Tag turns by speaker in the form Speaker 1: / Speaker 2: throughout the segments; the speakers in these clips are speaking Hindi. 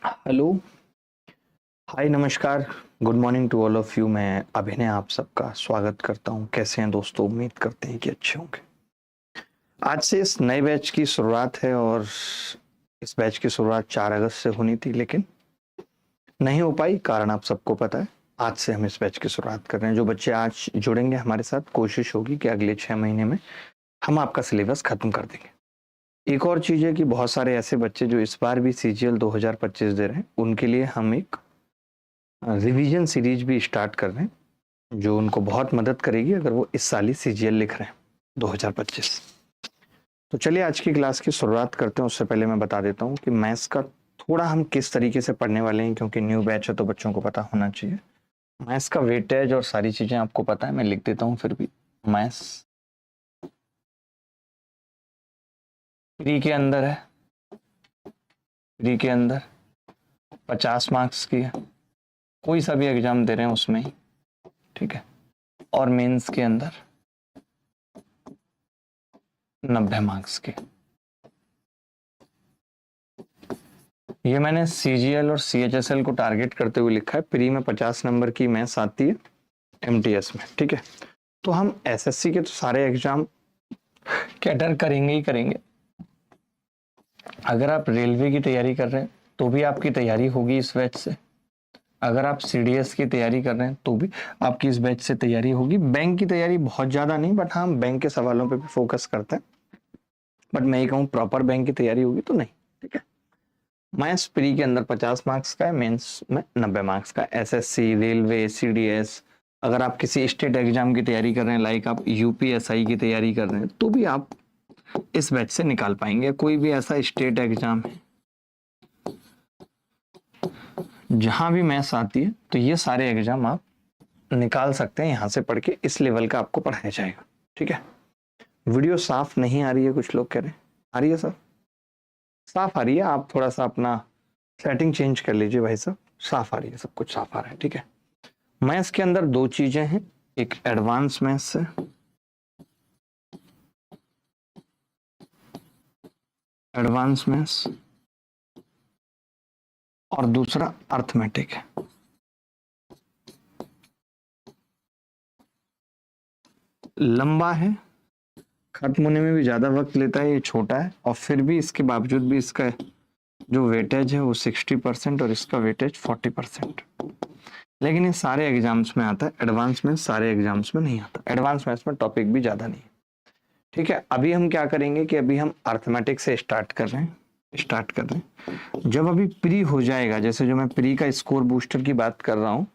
Speaker 1: हेलो, हाय, नमस्कार, good morning to all of you. मैं अभिनय आप सबका स्वागत करता हूं। कैसे हैं दोस्तों? उम्मीद करते हैं कि अच्छे होंगे। आज से इस नए बैच की शुरुआत है और इस बैच की शुरुआत 4 अगस्त से होनी थी, लेकिन नहीं हो पाई। कारण आप सबको पता है। आज से हम इस बैच की शुरुआत कर रहे हैं। जो बच्चे आज जुड़ेंगे हमारे साथ, कोशिश होगी कि अगले 6 महीने में हम आपका सिलेबस खत्म कर देंगे। एक और चीज है कि बहुत सारे ऐसे बच्चे जो इस बार भी सीजीएल 2025 दे रहे हैं, उनके लिए हम एक रिवीजन सीरीज भी स्टार्ट कर रहे हैं, जो उनको बहुत मदद करेगी अगर वो इस साल ही सीजीएल लिख रहे हैं 2025। तो चलिए आज की क्लास की शुरुआत करते हैं। उससे पहले मैं बता देता हूँ कि मैथ्स का थोड़ा हम किस तरीके से पढ़ने वाले हैं, क्योंकि न्यू बैच है तो बच्चों को पता होना चाहिए। मैथ्स का वेटेज और सारी चीजें आपको पता है, मैं लिख देता हूँ फिर भी। मैथ्स प्री के अंदर है, प्री के अंदर 50 मार्क्स की है, कोई सा भी एग्जाम दे रहे हैं उसमें ही, ठीक है। और मेंस के अंदर 90 मार्क्स की। ये मैंने सीजीएल और सीएचएसएल को टारगेट करते हुए लिखा है। प्री में 50 नंबर की मैथ्स आती है एमटीएस में, ठीक है। तो हम एसएससी के तो सारे एग्जाम कैटर करेंगे ही करेंगे। अगर आप रेलवे की तैयारी कर रहे हैं तो भी आपकी तैयारी होगी इस बैच से। अगर आप सीडीएस की तैयारी कर रहे हैं तो भी आपकी इस बैच से तैयारी होगी। बैंक की तैयारी बहुत ज्यादा नहीं, बट हाँ, बैंक के सवालों पे भी फोकस करते हैं। बट मैं ये कहूँ प्रॉपर बैंक की तैयारी होगी तो नहीं, ठीक है। मैथ्स प्री के अंदर 50 मार्क्स का है, मेंस में 90 मार्क्स का। एसएससी, रेलवे, सीडीएस, अगर आप किसी स्टेट एग्जाम की तैयारी कर रहे हैं, लाइक आप यूपीएसआई की तैयारी कर रहे हैं, तो भी आप इस बैच से निकाल पाएंगे। कोई भी ऐसा स्टेट एग्जाम है जहां भी मैथ्स आती है तो ये सारे एग्जाम आप निकाल सकते हैं यहाँ से पढ़ के। इस लेवल का आपको पढ़ाया जाएगा, ठीक है। वीडियो साफ नहीं आ रही है, कुछ लोग कह रहे हैं। आ रही है सर? साफ आ रही है? आप थोड़ा सा अपना सेटिंग चेंज कर लीजिए भाई साहब। साफ आ रही है, सब कुछ साफ आ रहा है, ठीक है। मैथ्स के अंदर दो चीजें हैं, एक एडवांस मैथ्स है, एडवांस मैथ्स, और दूसरा अर्थमेटिक है। लंबा है, खत्म होने में भी ज्यादा वक्त लेता है, ये छोटा है, और फिर भी इसके बावजूद भी इसका जो वेटेज है वो 60% और इसका वेटेज 40%। लेकिन ये सारे एग्जाम्स में आता है, एडवांस में सारे एग्जाम्स में नहीं आता। एडवांस मैथ्स में टॉपिक भी ज्यादा नहीं है, ठीक है। अभी हम क्या करेंगे कि अभी हम अर्थमेटिक से स्टार्ट कर रहे हैं। जब अभी प्री हो जाएगा, जैसे जो मैं प्री का स्कोर बूस्टर की बात कर रहा हूं,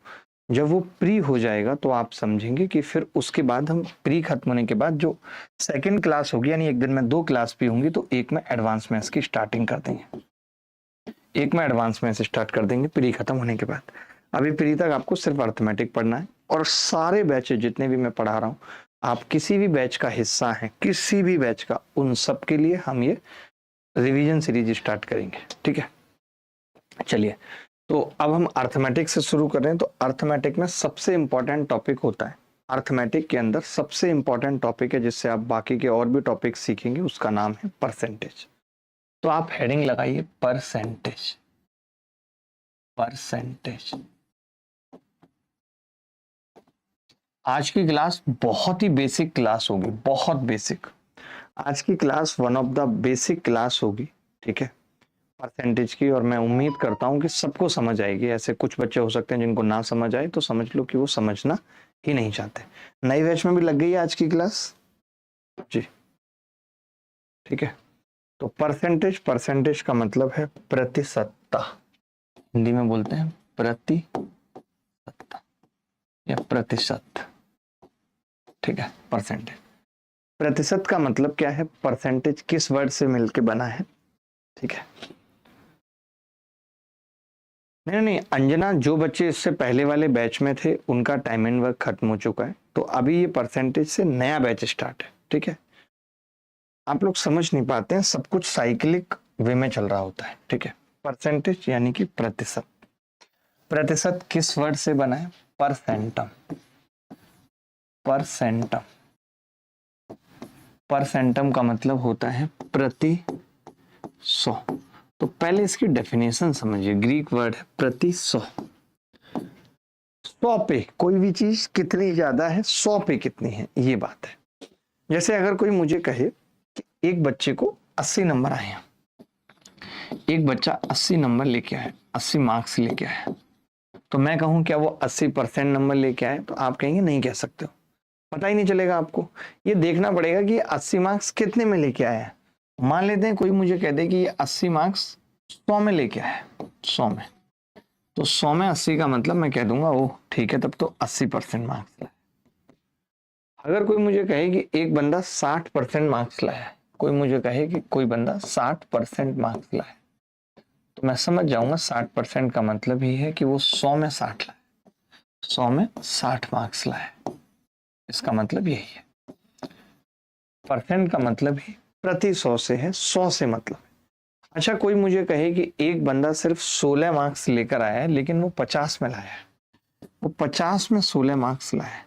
Speaker 1: जब वो प्री हो जाएगा तो आप समझेंगे कि फिर उसके बाद हम प्री खत्म होने के बाद जो सेकंड क्लास होगी, यानी एक दिन में 2 क्लास भी होंगी, तो एक में एडवांस मैथ्स की स्टार्टिंग कर देंगे, एक में एडवांस मैथ्स स्टार्ट कर देंगे प्री खत्म होने के बाद। अभी प्री तक आपको सिर्फ अर्थमेटिक पढ़ना है, और सारे बैचेज जितने भी मैं पढ़ा रहा हूँ, आप किसी भी बैच का हिस्सा हैं, किसी भी बैच का, उन सब के लिए हम ये रिवीजन सीरीज स्टार्ट करेंगे, ठीक है। चलिए, तो अब हम अर्थमेटिक से शुरू कर रहे हैं। तो अर्थमेटिक में सबसे इंपॉर्टेंट टॉपिक होता है, अर्थमेटिक के अंदर सबसे इंपॉर्टेंट टॉपिक है जिससे आप बाकी के और भी टॉपिक सीखेंगे, उसका नाम है परसेंटेज। तो आप हेडिंग लगाइए परसेंटेज, परसेंटेज। आज की क्लास बहुत ही बेसिक क्लास होगी, बहुत बेसिक। आज की class one of the basic class होगी, ठीक है, परसेंटेज की। और मैं उम्मीद करता हूं कि सबको समझ आएगी। ऐसे कुछ बच्चे हो सकते हैं जिनको ना समझ आए, तो समझ लो कि वो समझना ही नहीं चाहते। नई बैच में भी लग गई है आज की क्लास जी, ठीक है। तो परसेंटेज, परसेंटेज का मतलब है प्रतिशतता। हिंदी में बोलते हैं प्रतिशतता या प्रतिशत, ठीक है। परसेंटेज, प्रतिशत का मतलब क्या है? परसेंटेज किस वर्ड से मिलके बना है, ठीक है। नहीं नहीं अंजना, जो बच्चे इससे पहले वाले बैच में थे उनका टाइम एंड वर्क खत्म हो चुका है, तो अभी ये परसेंटेज से नया बैच स्टार्ट है, ठीक है। आप लोग समझ नहीं पाते हैं, सब कुछ साइक्लिक वे में चल रहा होता है, ठीक है। परसेंटेज यानी कि प्रतिशत। प्रतिशत किस वर्ड से बना है? परसेंटम, परसेंटम। परसेंटम का मतलब होता है प्रति 100। तो पहले इसकी डेफिनेशन समझिए, ग्रीक वर्ड है प्रति 100। 100 पे कोई भी चीज कितनी ज्यादा है, 100 पे कितनी है, ये बात है। जैसे अगर कोई मुझे कहे कि एक बच्चे को 80 नंबर आए हैं, एक बच्चा 80 नंबर लेके आया, 80 मार्क्स लेके आया, तो मैं कहूं क्या वो 80% नंबर लेके आए? तो आप कहेंगे नहीं कह सकते हो, पता ही नहीं चलेगा आपको। ये देखना पड़ेगा कि 80 मार्क्स कितने में लेके आया है। मान लेते हैं कोई मुझे कह दे कि ये 80 मार्क्स 100 में लेके आया है, 100 में, तो 100 में 80 का मतलब मैं कह दूंगा ओह ठीक है, तब तो 80% मार्क्स लाया। अगर कोई मुझे कहे कि एक बंदा 60% मार्क्स लाया है, कोई मुझे कहे कि कोई बंदा 60% मार्क्स लाया, तो मैं समझ जाऊंगा 60% का मतलब ही है कि वो 100 में 60 लाए, 100 में 60 मार्क्स लाए, इसका मतलब यही है। परसेंट का मतलब ही प्रति 100 से है, 100 से मतलब है। अच्छा, कोई मुझे कहे कि एक बंदा सिर्फ 16 मार्क्स लेकर आया है लेकिन वो 50 में लाया है, वो 50 में 16 मार्क्स लाया है,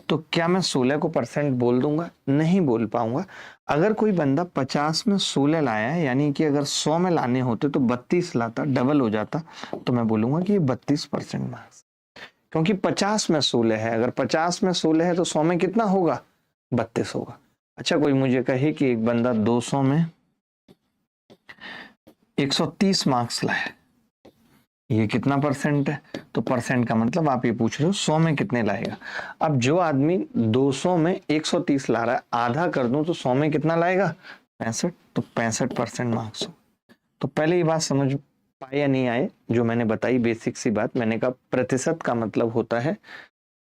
Speaker 1: तो क्या मैं 16 को परसेंट बोल दूंगा? नहीं बोल पाऊंगा। अगर कोई बंदा 50 में 16 लाया है, यानी कि अगर 100 में लाने होते तो 32 लाता, डबल हो जाता, तो मैं बोलूंगा कि ये 32% मार्क्स, क्योंकि 50 में 16 है। अगर 50 में 16 है तो 100 में कितना होगा? 32 होगा। अच्छा, कोई मुझे कहे कि एक बंदा 200 में 130 मार्क्स लाया, ये कितना परसेंट है? तो परसेंट का मतलब आप ये पूछ रहे हो 100 में कितने लाएगा। अब जो आदमी 200 में 130 ला रहा है, आधा कर दूं तो 100 में कितना लाएगा? 65, तो 65% मार्क्स हो। तो पहले ये बात समझ पाए या नहीं आए जो मैंने बताई, बेसिक सी बात। मैंने कहा प्रतिशत का मतलब होता है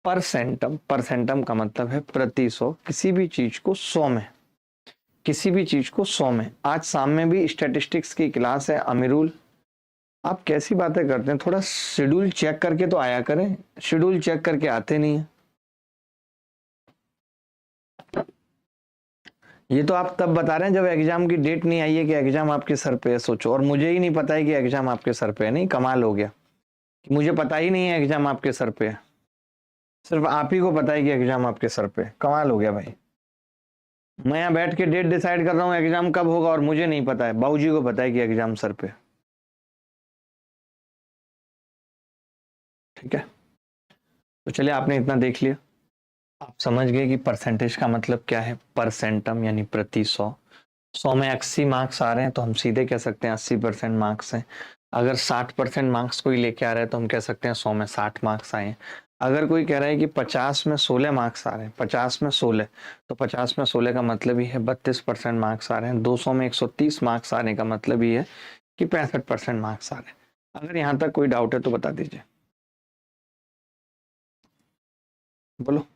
Speaker 1: परसेंटम, परसेंटम का मतलब है प्रति 100, किसी भी चीज को 100 में, किसी भी चीज को 100 में। आज शाम में भी स्टैटिस्टिक्स की क्लास है, अमीरुल। आप कैसी बातें करते हैं, थोड़ा शेड्यूल चेक करके तो आया करें, शेड्यूल चेक करके आते नहीं है। ये तो आप तब बता रहे हैं जब एग्जाम की डेट नहीं आई है कि एग्जाम आपके सर पे है, सोचो। और मुझे ही नहीं पता है कि एग्जाम आपके सर पे है। नहीं, कमाल हो गया कि मुझे पता ही नहीं है एग्जाम आपके सर पे है, सिर्फ आप ही को पता है कि एग्जाम आपके सर पे है। कमाल हो गया भाई। मैं यहाँ बैठ के डेट डिसाइड कर रहा हूँ एग्जाम कब होगा और मुझे नहीं पता है, बाबूजी को पता है कि एग्जाम सर पे। ठीक है, तो चलिए आपने इतना देख लिया, आप समझ गए कि परसेंटेज का मतलब क्या है, परसेंटम यानी प्रति 100। 100 में 80 मार्क्स आ रहे हैं तो हम सीधे कह सकते हैं 80% मार्क्स हैं। अगर 60% मार्क्स कोई लेके आ रहा है तो हम कह सकते हैं 100 में 60 मार्क्स आए हैं। अगर कोई कह रहा है कि 50 में 16 मार्क्स आ रहे हैं, 50 में 16, तो 50 में 16 का मतलब ही है 32% मार्क्स आ रहे हैं। 200 में 130 मार्क्स आने का मतलब ही है कि 65% मार्क्स आ रहे हैं। अगर यहाँ तक कोई डाउट है तो बता दीजिए, बोलो,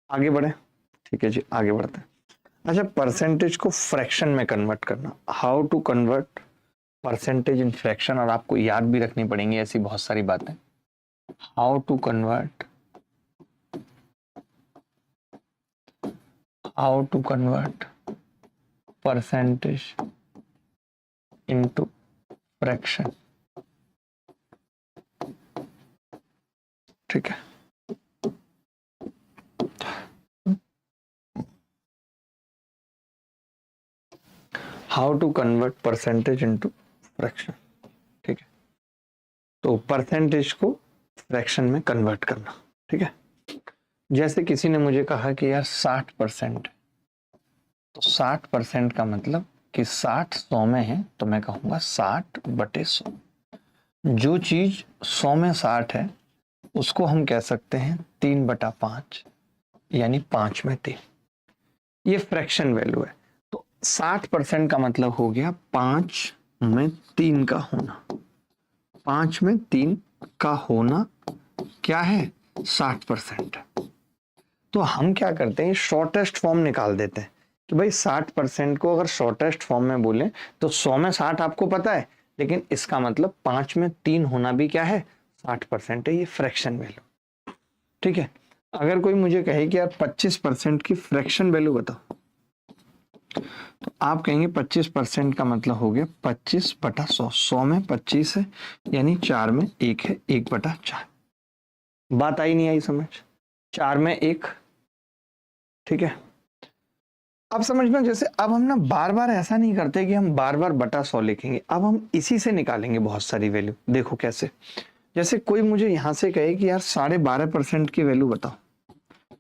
Speaker 1: आगे बढ़े। ठीक है जी, आगे बढ़ते हैं। अच्छा, परसेंटेज को फ्रैक्शन में कन्वर्ट करना, how to convert percentage in fraction, और आपको याद भी रखनी पड़ेंगी ऐसी बहुत सारी बातें। How to convert, how to convert percentage into fraction. ठीक है, how to convert percentage into fraction. ठीक है, तो परसेंटेज को फ्रैक्शन में कन्वर्ट करना। ठीक है, जैसे किसी ने मुझे कहा कि यार 60%, तो 60% का मतलब कि 60 100 में है, तो मैं कहूंगा 60/100। जो चीज 100 में 60 है उसको हम कह सकते हैं 3/5, यानी 5 में 3। ये फ्रैक्शन वैल्यू है। तो 60% का मतलब हो गया 5 में 3 का होना। 5 में 3 का होना क्या है? 60%। तो हम क्या करते हैं, शॉर्टेस्ट फॉर्म निकाल देते हैं कि भाई 60% को अगर शॉर्टेस्ट फॉर्म में बोले तो 100 में 60 आपको पता है, लेकिन इसका मतलब 5 में 3 होना भी क्या है? 60% है। ये फ्रैक्शन वैल्यू। ठीक है, अगर कोई मुझे कहे कि यार 25% की फ्रैक्शन वैल्यू बताओ, तो आप कहेंगे 25% का मतलब हो गया 25/100। 100 में 25 है, यानी 4 में 1 है, 1/4। बात आई नहीं आई समझ? 4 में 1। ठीक है, अब समझना, जैसे अब हम ना बार बार ऐसा नहीं करते कि हम बार बार बटा 100 लिखेंगे, अब हम इसी से निकालेंगे बहुत सारी वैल्यू। देखो कैसे, जैसे कोई मुझे यहां से कहे कि यार 12.5% की वैल्यू बताओ,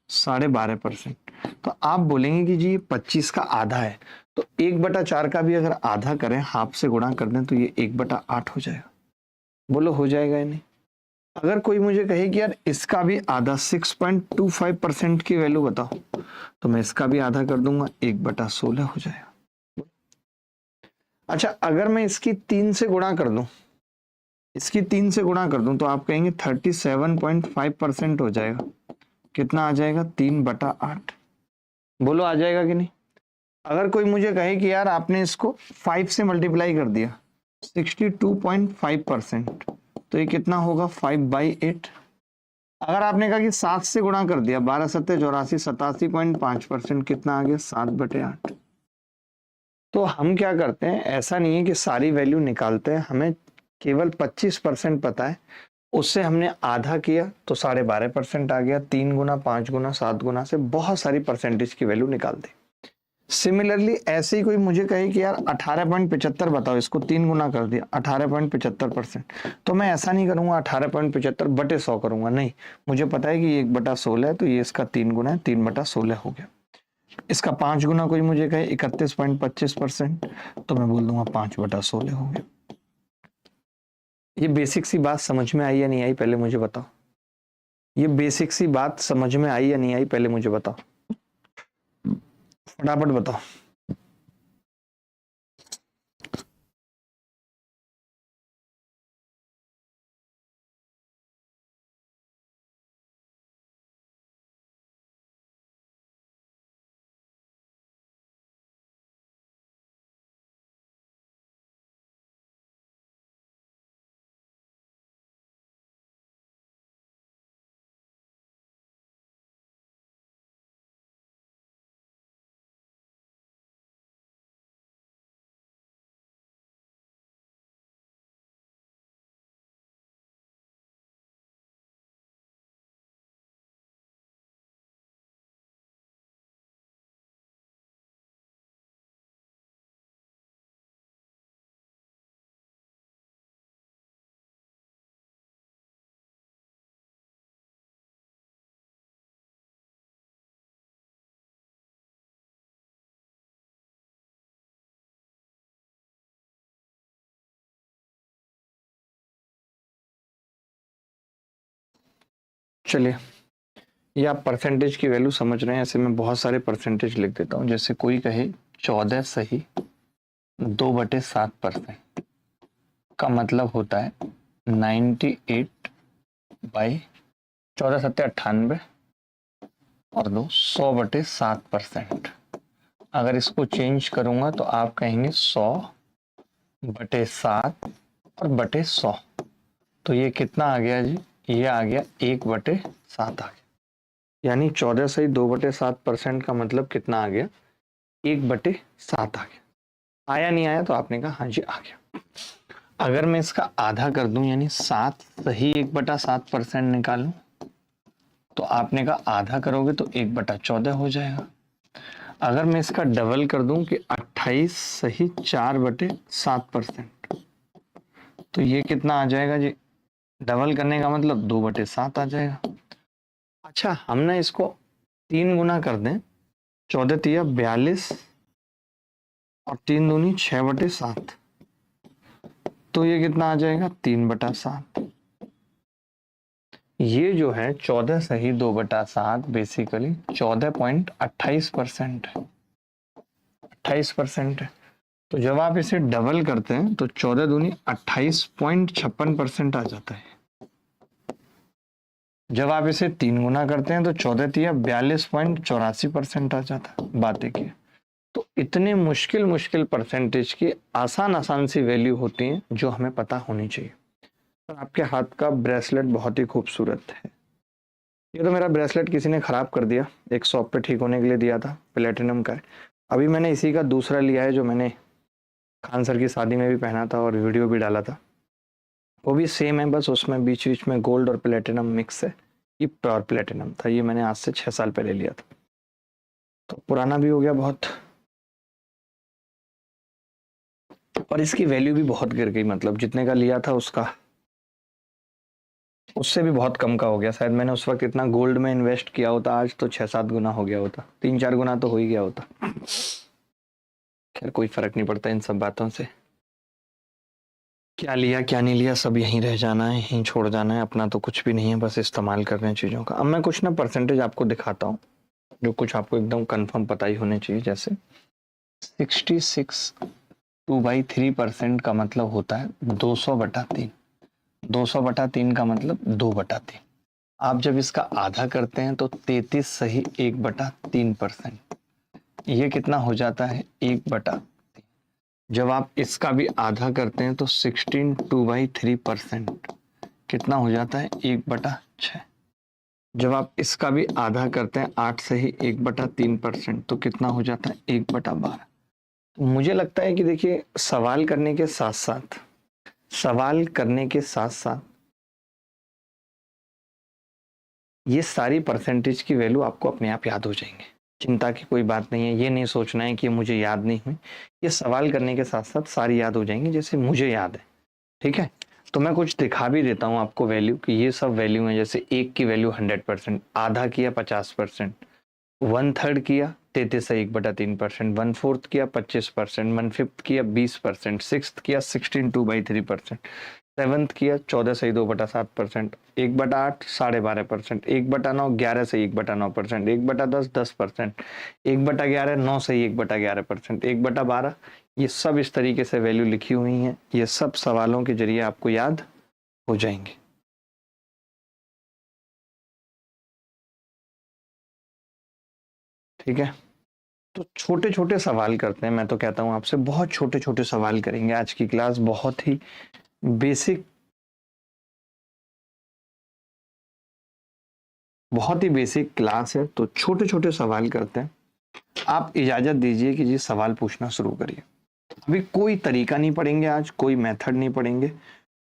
Speaker 1: 12.5%, तो आप बोलेंगे कि जी ये 25 का आधा है, तो 1/4 का भी अगर आधा करें, हाफ से गुणा कर दें, तो ये 1/8 हो जाएगा। बोलो हो जाएगा या नहीं? अगर कोई मुझे कहे कि यार इसका भी आधा 6.25% की वैल्यू बताओ, तो मैं इसका भी आधा कर दूंगा, 1/16 हो जाएगा। अच्छा, अगर मैं इसकी 3 से गुणा कर दूं, इसकी 3 से गुणा कर दूं, तो आप कहेंगे 37.5% हो जाएगा। कितना आ जाएगा? 3/8। बोलो आ जाएगा कि नहीं? अगर कोई मुझे कहे कि यार आपने इसको 5 से मल्टीप्लाई कर दिया, 62.5%, तो ये कितना होगा? 5/8। अगर आपने कहा कि 7 से गुणा कर दिया, 12 सत्ते 84, 87.5%, कितना आ गया? 7/8। तो हम क्या करते हैं, ऐसा नहीं है कि सारी वैल्यू निकालते हैं, हमें केवल 25% पता है, उससे हमने आधा किया तो 12.5% आ गया। 3 गुना, 5 गुना, 7 गुना से बहुत सारी परसेंटेज की वैल्यू निकाल दी। सिमिलरली ऐसे ही कोई मुझे कहे कि यार 18.75 बताओ, इसको 3 गुना कर दिया, 18.75%, तो मैं ऐसा नहीं करूंगा 18.75/100 करूंगा, नहीं, मुझे पता है कि ये 1/16 है, तो ये इसका 3 गुना है, 3/16 हो गया। इसका 5 गुना कोई मुझे कहे 31.25%, तो मैं बोल दूंगा 5/16 हो गया। ये बेसिक सी बात समझ में आई या नहीं आई, पहले मुझे बताओ। ये बेसिक सी बात समझ में आई या नहीं आई, पहले मुझे बताओ, फटाफट बताओ। चलिए, ये आप परसेंटेज की वैल्यू समझ रहे हैं, ऐसे मैं बहुत सारे परसेंटेज लिख देता हूं। जैसे कोई कहे 14 सही 2/7%, का मतलब होता है 98/14 सत्ते 98 और 2 100/7%। अगर इसको चेंज करूंगा तो आप कहेंगे 100/7 और बटे 100, तो ये कितना आ गया जी? ये आ गया 1/7 आ गया। यानी 14 सही 2/7% का मतलब कितना आ गया? 1/7 आ गया। आया नहीं आया? तो आपने कहा हाँ जी आ गया। अगर मैं इसका आधा कर दूं, यानी 7 सही 1/7% निकालूं, तो आपने कहा आधा करोगे तो 1/14 हो जाएगा। अगर मैं इसका डबल कर दूं कि 28 सही 4/7%, तो ये कितना आ जाएगा जी? डबल करने का मतलब 2/7 आ जाएगा। अच्छा, हम ना इसको 3 गुना कर दें, 14 तिया 42 और 3 दूनी 6/7, तो ये कितना आ जाएगा? 3/7। ये जो है 14 सही 2/7 बेसिकली 14.28% है, 28% है। तो जब आप इसे डबल करते हैं तो 14 दूनी 28.56% आ जाता है। जब आप इसे 3 गुना करते हैं तो 14 तिया 42.84% आ जाता है। बात एक है। तो इतने मुश्किल मुश्किल परसेंटेज की आसान आसान सी वैल्यू होती हैं जो हमें पता होनी चाहिए। और आपके हाथ का ब्रेसलेट बहुत ही खूबसूरत है। ये तो मेरा ब्रेसलेट किसी ने खराब कर दिया, एक शॉप पे ठीक होने के लिए दिया था, प्लेटिनम का है। अभी मैंने इसी का दूसरा लिया है, जो मैंने खान सर की शादी में भी पहना था और वीडियो भी डाला था। वो भी सेम है, बस उसमें बीच बीच में गोल्ड और प्लेटिनम मिक्स है। ये प्योर प्लेटिनम था, ये मैंने आज से 6 साल पहले लिया था। तो पुराना भी हो गया बहुत, और इसकी वैल्यू भी बहुत गिर गई, मतलब जितने का लिया था उसका उससे भी बहुत कम का हो गया। शायद मैंने उस वक्त इतना गोल्ड में इन्वेस्ट किया होता, आज तो 6-7 गुना हो गया होता, 3-4 गुना तो हो ही गया होता। खैर कोई फर्क नहीं पड़ता इन सब बातों से, क्या लिया क्या नहीं लिया सब यहीं रह जाना है, यहीं छोड़ जाना है, अपना तो कुछ भी नहीं है, बस इस्तेमाल कर रहे हैं चीज़ों का। अब मैं कुछ ना परसेंटेज आपको दिखाता हूँ जो कुछ आपको एकदम कंफर्म पता ही होने चाहिए। जैसे 66.2/3% का मतलब होता है 200/3। 200/3 का मतलब 2/3। आप जब इसका आधा करते हैं तो 33 सही 1/3%। ये कितना हो जाता है 1/3। जब आप इसका भी आधा करते हैं तो 16.2/3% कितना हो जाता है 1/6। जब आप इसका भी आधा करते हैं 8 से ही 1/3% तो कितना हो जाता है 1/12। मुझे लगता है कि देखिए सवाल करने के साथ साथ ये सारी परसेंटेज की वैल्यू आपको अपने आप याद हो जाएंगे। चिंता की कोई बात नहीं है, ये नहीं सोचना है कि मुझे याद नहीं हुई, ये सवाल करने के साथ साथ सारी याद हो जाएंगी जैसे मुझे याद है। ठीक है, तो मैं कुछ दिखा भी देता हूँ आपको वैल्यू कि ये सब वैल्यू है। जैसे एक की वैल्यू 100%, आधा किया 50%, 1/3 किया 33.1/3%, 1/4 किया 25%, 1/5 किया 20%, 6th किया 16.2/3%, 7th किया 14.2/7%, 1/8 12.5%, 1/9 11 से 1/9%, 1/10 10%, 1/11 9 से 1/11%, 1/12। ये सब इस तरीके से वैल्यू लिखी हुई हैं, ये सब सवालों के जरिए आपको याद हो जाएंगे। ठीक है, तो छोटे छोटे सवाल करते हैं। मैं तो कहता हूं आपसे बहुत छोटे छोटे सवाल करेंगे। आज की क्लास बेसिक बहुत ही बेसिक क्लास है, तो छोटे छोटे सवाल करते हैं। आप इजाजत दीजिए कि जी सवाल पूछना शुरू करिए। अभी कोई तरीका नहीं पढ़ेंगे, आज कोई मेथड नहीं पढ़ेंगे,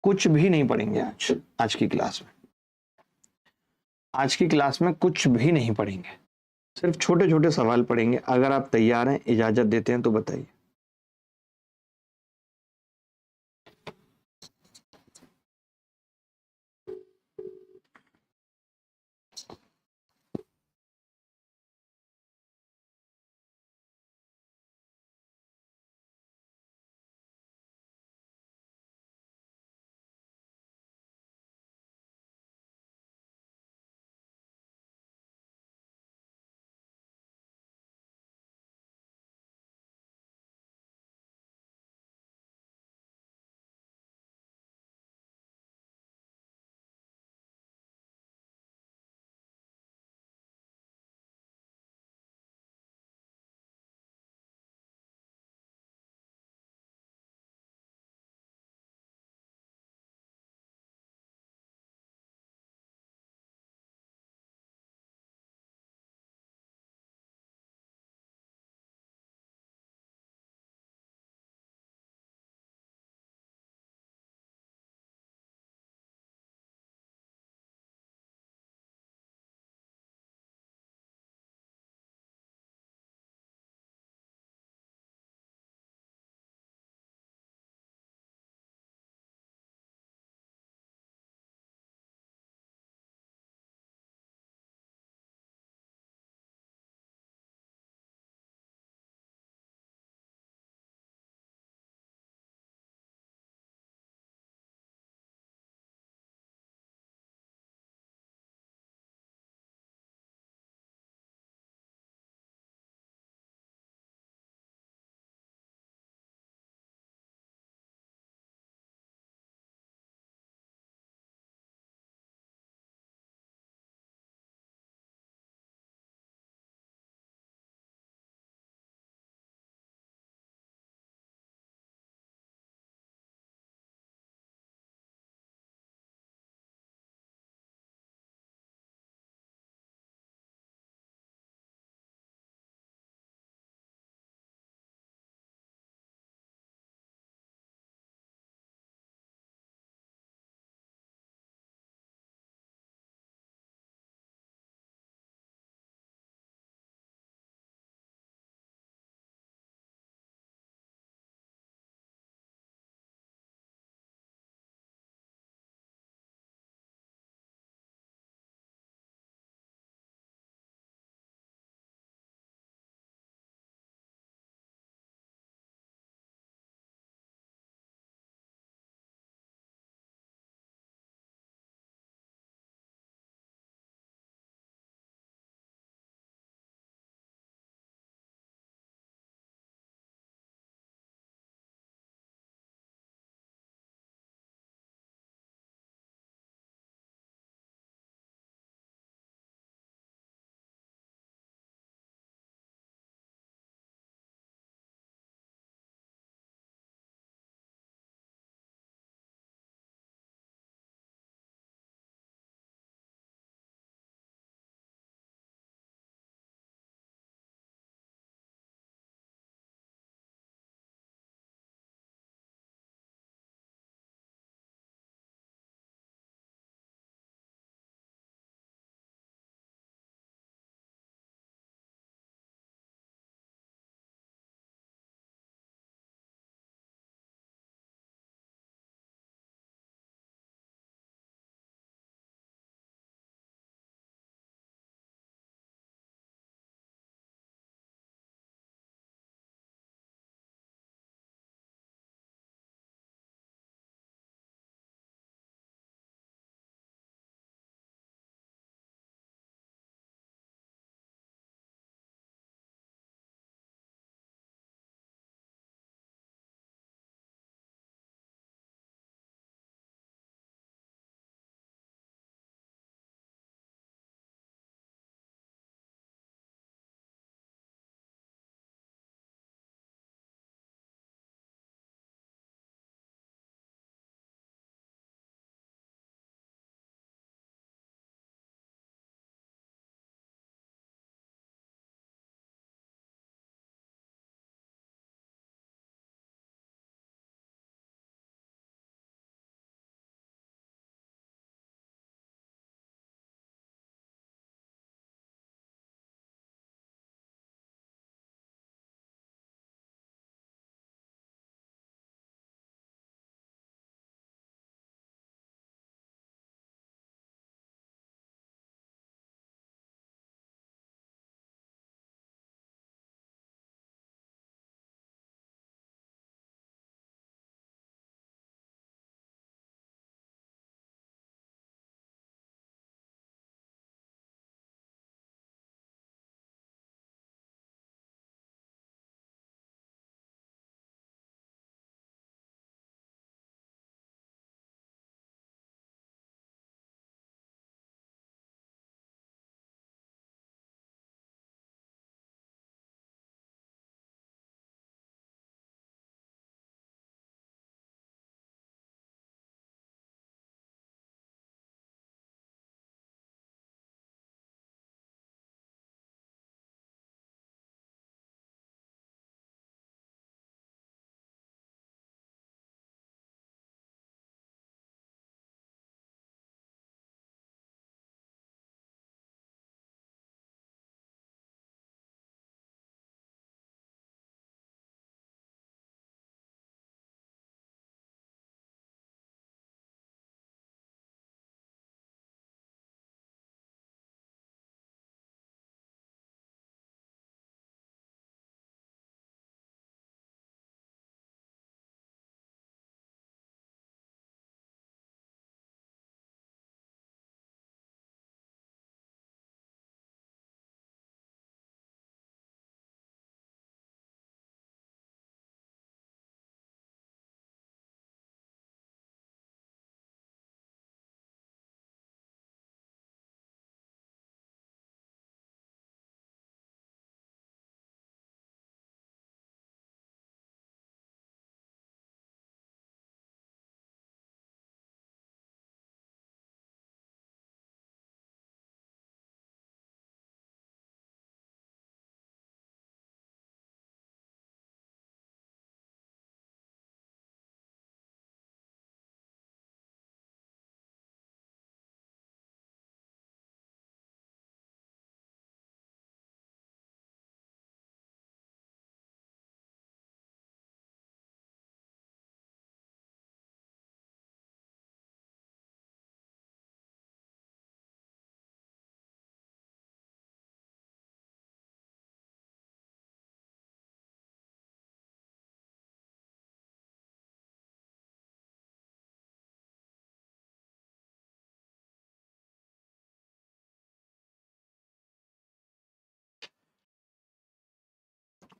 Speaker 1: कुछ भी नहीं पढ़ेंगे आज। आज की क्लास में कुछ भी नहीं पढ़ेंगे, सिर्फ छोटे छोटे सवाल पढ़ेंगे। अगर आप तैयार हैं, इजाजत देते हैं तो बताइए।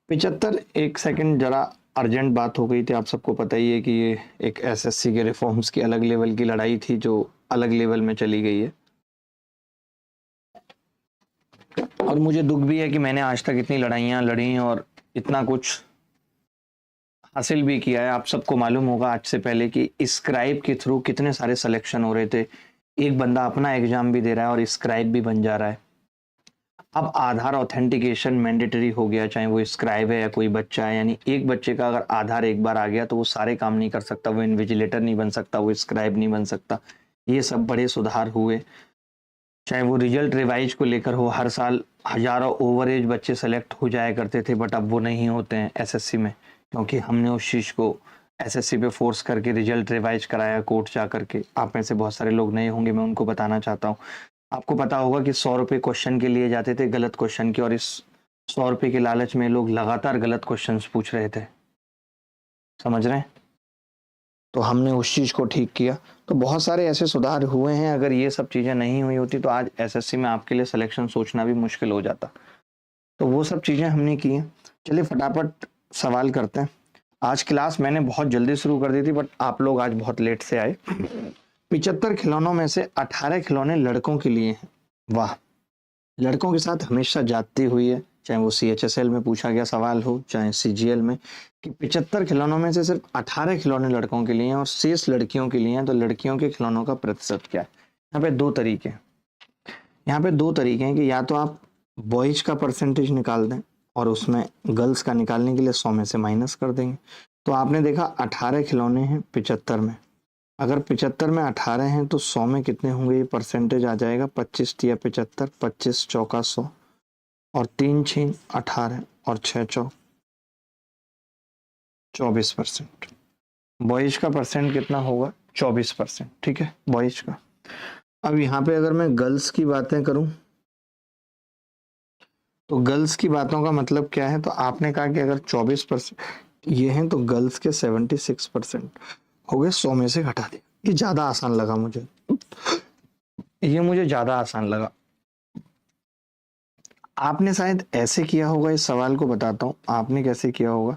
Speaker 1: 75, एक सेकंड जरा अर्जेंट बात हो गई थी, आप सबको पता ही है कि ये एक एसएससी के रिफॉर्म्स की अलग लेवल की लड़ाई थी जो अलग लेवल में चली गई है, और मुझे दुख भी है कि मैंने आज तक इतनी लड़ाइयाँ लड़ी और इतना कुछ हासिल भी किया है। आप सबको मालूम होगा आज से पहले कि स्क्राइब के थ्रू कितने सारे सिलेक्शन हो रहे थे, एक बंदा अपना एग्जाम भी दे रहा है और स्क्राइब भी बन जा रहा है। अब आधार ऑथेंटिकेशन मैंडेटरी हो गया, चाहे वो स्क्राइब है या कोई बच्चा है, यानी एक बच्चे का अगर आधार एक बार आ गया तो वो सारे काम नहीं कर सकता, वो इन्विजिलेटर नहीं बन सकता, वो स्क्राइब नहीं बन सकता। ये सब बड़े सुधार हुए। चाहे वो रिजल्ट रिवाइज को लेकर हो, हर साल हजारों ओवरेज बच्चे सेलेक्ट हो जाया करते थे, बट अब वो नहीं होते हैं एसएससी में, क्योंकि हमने उस चीज़ को एसएससी पे फोर्स करके रिजल्ट रिवाइज कराया कोर्ट जा करके। आप में से बहुत सारे लोग नए होंगे, मैं उनको बताना चाहता हूँ। आपको पता होगा कि 100 रुपये क्वेश्चन के लिए जाते थे, गलत क्वेश्चन के, और इस 100 रुपये के लालच में लोग लगातार गलत क्वेश्चन पूछ रहे थे, समझ रहे हैं? तो हमने उस चीज़ को ठीक किया। तो बहुत सारे ऐसे सुधार हुए हैं। अगर ये सब चीज़ें नहीं हुई होती तो आज एसएससी में आपके लिए सिलेक्शन सोचना भी मुश्किल हो जाता। तो वो सब चीज़ें हमने की हैं। चलिए फटाफट सवाल करते हैं। आज क्लास मैंने बहुत जल्दी शुरू कर दी थी, बट आप लोग आज बहुत लेट से आए। 75 खिलौनों में से 18 खिलौने लड़कों के लिए हैं। वाह, लड़कों के साथ हमेशा जाती हुई है, चाहे वो CHSL में पूछा गया सवाल हो, चाहे CGL में, कि 75 खिलौनों में से सिर्फ 18 खिलौने लड़कों के लिए हैं और शेष लड़कियों के लिए हैं। तो लड़कियों के खिलौनों का प्रतिशत क्या है? यहाँ पे दो तरीके हैं कि या तो आप बॉयज का परसेंटेज निकाल दें और उसमें गर्ल्स का निकालने के लिए 100 में से माइनस कर देंगे। तो आपने देखा 18 खिलौने हैं 75 में, अगर 75 में 18 हैं तो 100 में कितने होंगे? ये परसेंटेज आ जाएगा 25 या 75, 25 चौका 100 और 3 छीन 18 और 6 चौ 24%। बॉयज का परसेंट कितना होगा? 24%। ठीक है, बॉयज का। अब यहाँ पे अगर मैं गर्ल्स की बातें करूं तो गर्ल्स की बातों का मतलब क्या है? तो आपने कहा कि अगर 24% ये हैं तो गर्ल्स के 76% हो गए, 100 में से घटा दिया। ये ज्यादा आसान लगा मुझे, ज्यादा आसान लगा। आपने शायद ऐसे किया होगा, इस सवाल को बताता हूं आपने कैसे किया होगा।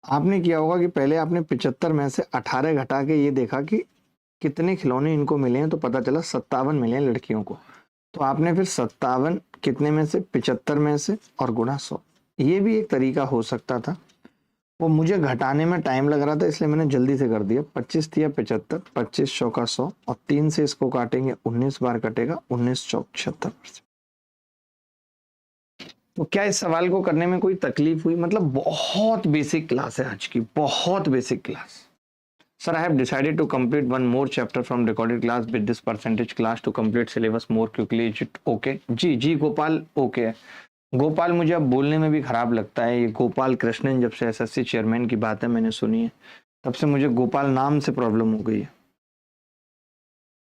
Speaker 1: आपने किया होगा कि पहले आपने 75 में से 18 घटा के ये देखा कि कितने खिलौने इनको मिले हैं, तो पता चला 57 मिले हैं लड़कियों को। तो आपने फिर 57 कितने में से? 75 में से, और गुणा 100। ये भी एक तरीका हो सकता था, वो मुझे घटाने में टाइम लग रहा था इसलिए मैंने जल्दी से कर दिया। 25 दिया 75, 25 चौका 100 और 3 से इसको काटेंगे, 19 बार कटेगा, 19 चौक 76%। तो क्या इस सवाल को करने में कोई तकलीफ हुई? मतलब बहुत बेसिक क्लास है आज की, बहुत basic class. Sir, I have decided to complete one more chapter from recorded class with this percentage class to complete syllabus more quickly. Is it okay? जी गोपाल ओके है। गोपाल मुझे अब बोलने में भी खराब लगता है। ये गोपाल कृष्णन जब से एसएससी चेयरमैन की बात है मैंने सुनी है, तब से मुझे गोपाल नाम से प्रॉब्लम हो गई है।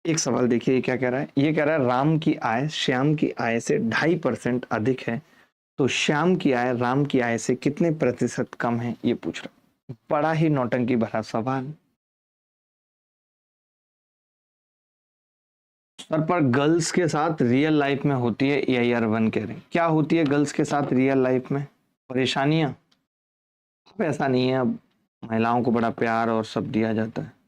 Speaker 1: एक सवाल देखिए ये क्या कह रहा है। ये कह रहा है राम की आय श्याम की आय से 2.5% अधिक है, तो श्याम की आय राम की आय से कितने प्रतिशत कम है, ये पूछ रहा है। बड़ा ही नौटंकी भरा सवाल। सर पर गर्ल्स के साथ रियल लाइफ में होती है AIR1 कह रहे हैं। क्या होती है गर्ल्स के साथ रियल लाइफ में? परेशानियां? अब ऐसा नहीं है, अब महिलाओं को बड़ा प्यार और सब दिया जाता है।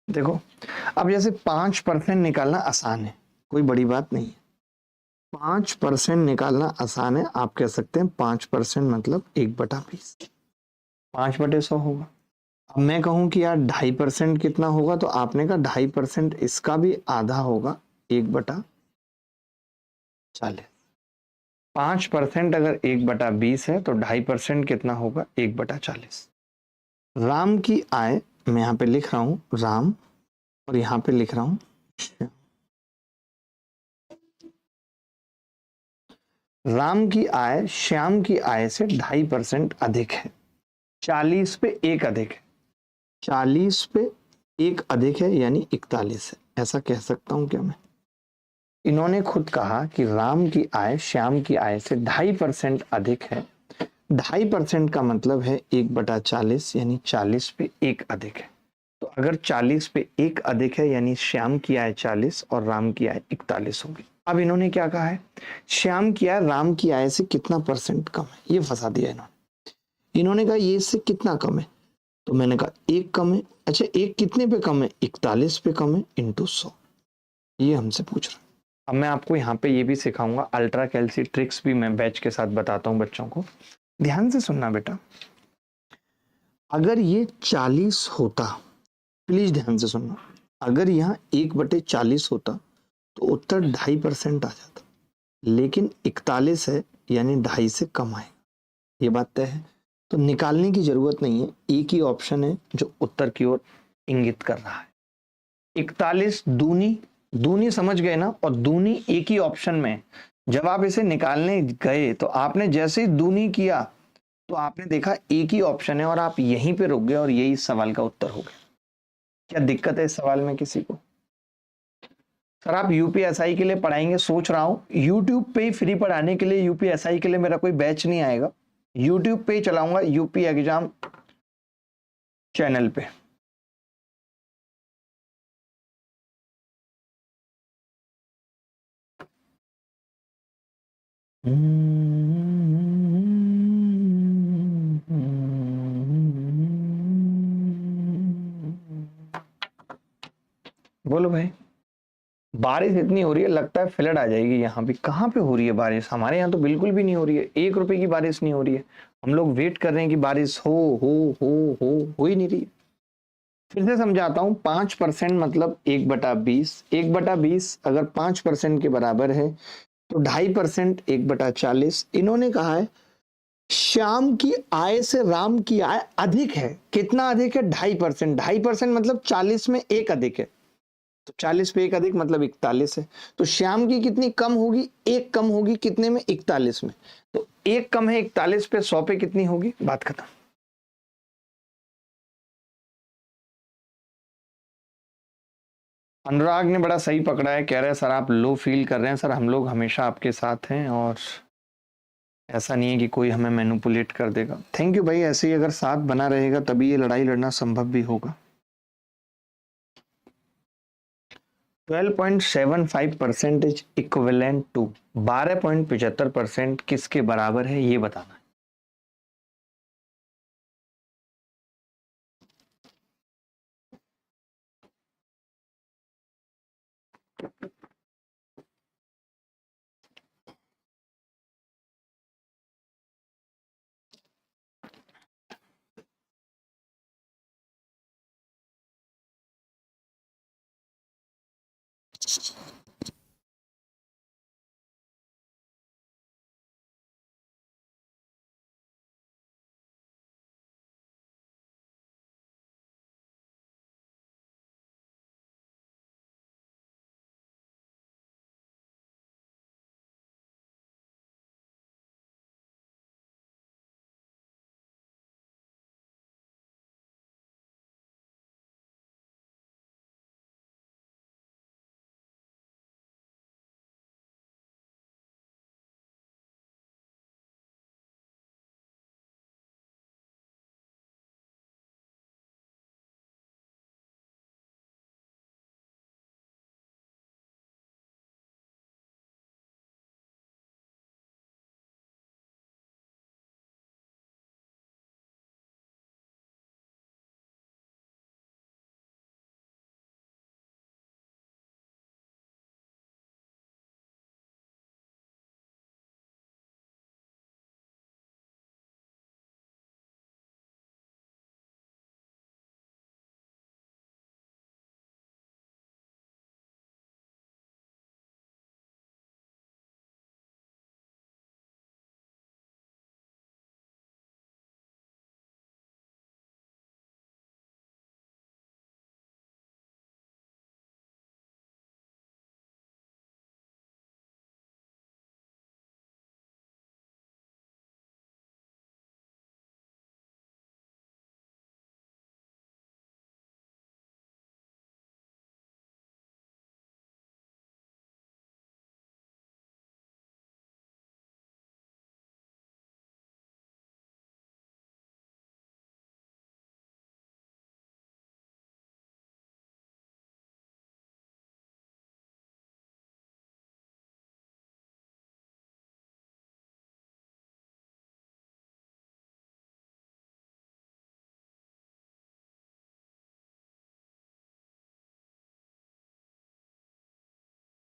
Speaker 1: देखो अब जैसे 5% निकालना आसान है, कोई बड़ी बात नहीं है। 5% निकालना आसान है, आप कह सकते हैं 5% मतलब 1/20, 5/100 होगा। अब मैं कहूं कि यार 2.5% कितना होगा, तो आपने कहा 2.5% इसका भी आधा होगा, 1/40। 5% अगर 1/20 है तो 2.5% कितना होगा? 1/40। राम की आय, मैं यहां पे लिख रहा हूं राम और यहां पे लिख रहा हूं श्याम। राम की आय श्याम की आय से 2.5% अधिक है, 40 पे 1 अधिक है। 40 पे एक अधिक है यानी 41 है, ऐसा कह सकता हूं क्या मैं? इन्होंने खुद कहा कि राम की आय श्याम की आय से 2.5% अधिक है। 2.5% का मतलब है 1/40 यानी 40 पे एक अधिक है। तो अगर 40 पे एक अधिक है यानी श्याम की आय 40 और राम की आय 41 होगी। अब इन्होंने क्या कहा है, श्याम की आय राम की आय से कितना परसेंट कम है, ये फंसा दिया इन्होंने कहा ये इससे कितना कम है, तो मैंने कहा एक कम है। अच्छा एक कितने पे कम है, 41 पे कम है इंटू 100, ये हमसे पूछ रहा है। अब मैं आपको यहाँ पे ये भी सिखाऊंगा, अल्ट्रा कैल्सी ट्रिक्स भी मैं बैच के साथ बताता हूँ बच्चों को, ध्यान से सुनना बेटा। अगर ये 40 होता, प्लीज ध्यान से सुनना, अगर यहाँ 1/40 होता तो उत्तर 2.5% आ जाता, लेकिन 41 है यानी 2.5 से कम आएगा, ये बात तय है। तो निकालने की जरूरत नहीं है, एक ही ऑप्शन है जो उत्तर की ओर इंगित कर रहा है। 41 दूनी, दूनी समझ गए ना, और दूनी एक ही ऑप्शन में। जब आप इसे निकालने गए तो आपने जैसे ही दूनी किया तो आपने देखा एक ही ऑप्शन है और आप यहीं पे रुक गए और यही सवाल का उत्तर हो गया। क्या दिक्कत है इस सवाल में किसी को? सर आप यूपीएसआई के लिए पढ़ाएंगे, सोच रहा हूं यूट्यूब पे ही फ्री पढ़ाने के लिए, यूपीएसआई के लिए मेरा कोई बैच नहीं आएगा, यूट्यूब पे ही चलाऊंगा यूपी एग्जाम चैनल पे। बोलो भाई, बारिश इतनी हो रही है लगता है फ्लड आ जाएगी यहाँ भी। कहाँ पे हो रही है बारिश? हमारे यहाँ तो बिल्कुल भी नहीं हो रही है, 1 रुपए की बारिश नहीं हो रही है। हम लोग वेट कर रहे हैं कि बारिश हो ही नहीं रही। फिर से समझाता हूँ, 5% मतलब 1/20, 1/20 अगर 5% के बराबर है तो 2.5% 1/40। इन्होंने कहा है श्याम की आय से राम की आय अधिक है, कितना अधिक है? 2.5%, 2.5% मतलब 40 में एक अधिक है, तो 40 पे एक अधिक मतलब 41 है। तो श्याम की कितनी कम होगी? एक कम होगी, कितने में? 41 में। तो एक कम है 41 पे, 100 पे कितनी होगी? बात खत्म। अनुराग ने बड़ा सही पकड़ा है, कह रहे हैं सर आप लो फील कर रहे हैं। सर हम लोग हमेशा आपके साथ हैं और ऐसा नहीं है कि कोई हमें मैनिपुलेट कर देगा। थैंक यू भाई, ऐसे ही अगर साथ बना रहेगा तभी ये लड़ाई लड़ना संभव भी होगा। 12.75% इज इक्विवेलेंट टू 12.75% किसके बराबर है ये बताना है।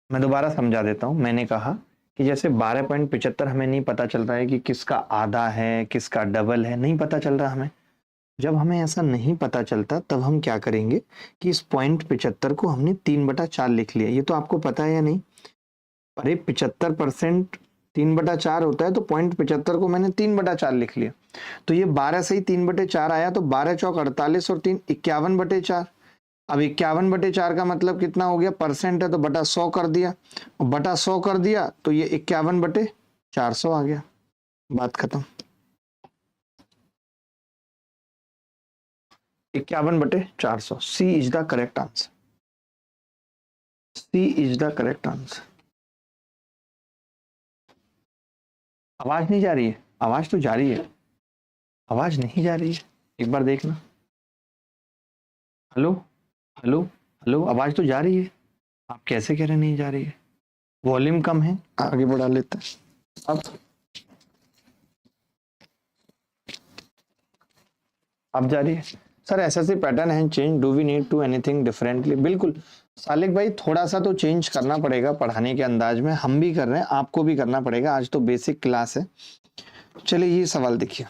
Speaker 1: मैं दोबारा समझा देता हूं। मैंने कहा कि जैसे 12.75 हमें नहीं पता चल रहा है कि किसका आधा है किसका डबल है, नहीं पता चल रहा हमें। जब हमें ऐसा नहीं पता चलता तब हम क्या करेंगे कि इस 0.75 को हमने 3/4 लिख लिया। ये तो आपको पता है या नहीं? अरे 75% 3/4 होता है, तो 0.75 को मैंने 3/4 लिख लिया। तो ये 12 से ही 3/4 आया, तो 12 चौक 48 और 3 51/4। अब 51/4 का मतलब कितना हो गया? परसेंट है तो बटा 100 कर दिया, और बटा 100 कर दिया तो ये 51/400 आ गया। बात खत्म। 51/400। C is the correct answer. C is the correct answer. आवाज नहीं जा रही है? आवाज तो जा रही है। आवाज नहीं जा रही है, एक बार देखना। हेलो हेलो हेलो, आवाज तो जा रही है। आप कैसे कह रहे नहीं जा रही है? वॉल्यूम कम है, आगे बढ़ा लेते हैं। अब जा रही है? सर एसएससी पैटर्न है change, do we need to anything differently? बिल्कुल सालिक भाई, थोड़ा सा तो चेंज करना पड़ेगा पढ़ाने के अंदाज में। हम भी कर रहे हैं, आपको भी करना पड़ेगा। आज तो बेसिक क्लास है। चलिए ये सवाल देखिए,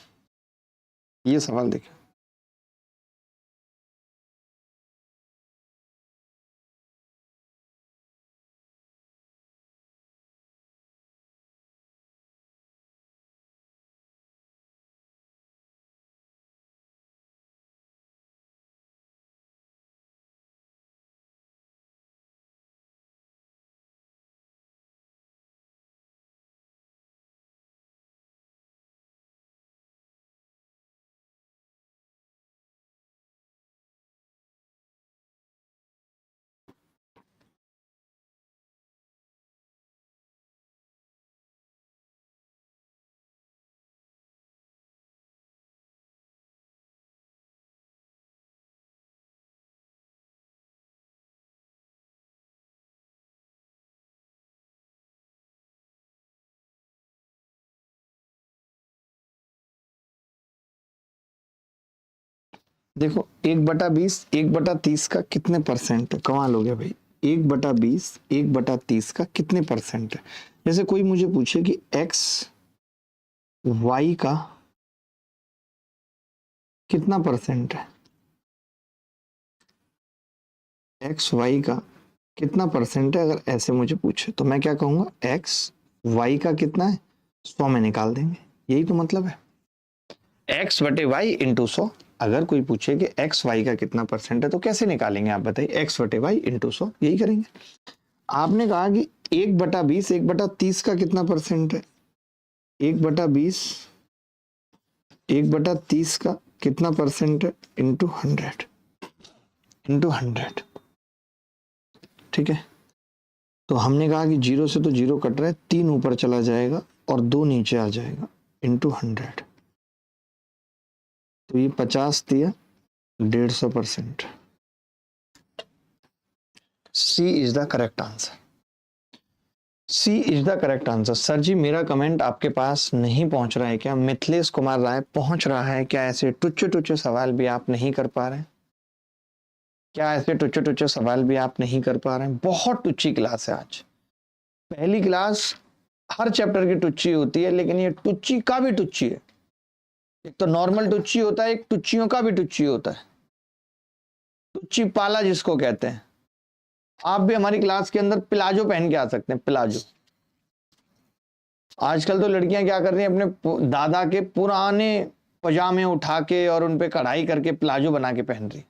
Speaker 1: ये सवाल देखिए। देखो 1/20 1/30 का कितने परसेंट है? कमाल हो गया भाई। 1/20 1/30 का कितने परसेंट है? जैसे कोई मुझे पूछे कि एक्स वाई का कितना परसेंट है, एक्स वाई का कितना परसेंट है, अगर ऐसे मुझे पूछे तो मैं क्या कहूंगा? एक्स वाई का कितना है, 100 में निकाल देंगे। यही तो मतलब है, एक्स बटे वाई इंटू 100। अगर कोई पूछे कि एक्स वाई का कितना परसेंट है तो कैसे निकालेंगे आप बताइए? एक्स बटे वाई इंटू 100, यही करेंगे। आपने कहा कि 1/20 1/30 का कितना परसेंट है? 1/20 1/30 का कितना परसेंट है? Into 100, into 100। ठीक है, तो हमने कहा कि 0 से तो 0 कट रहा है, 3 ऊपर चला जाएगा और 2 नीचे आ जाएगा, इंटू 100। तो ये 50 दिया, 150%। C is the correct answer. C is the correct answer. Sir ji मेरा कमेंट आपके पास नहीं पहुंच रहा है क्या? मिथिलेश कुमार राय पहुंच रहा है क्या? ऐसे टुच्चे टुच्चे सवाल भी आप नहीं कर पा रहे हैं क्या? ऐसे टुच्चे टुच्चे सवाल भी आप नहीं कर पा रहे हैं? बहुत टुच्ची क्लास है आज। पहली क्लास हर चैप्टर की टुच्ची होती है, लेकिन ये टुच्ची का भी टुच्ची है। एक तो नॉर्मल टुच्ची होता है, एक टुच्चियों का भी टुच्ची होता है। टुच्ची पाला जिसको कहते हैं। आप भी हमारी क्लास के अंदर प्लाजो पहन के आ सकते हैं, प्लाजो। आजकल तो लड़कियां क्या कर रही हैं, अपने दादा के पुराने पजामे उठा के और उन पे कढ़ाई करके प्लाजो बना के पहन रही।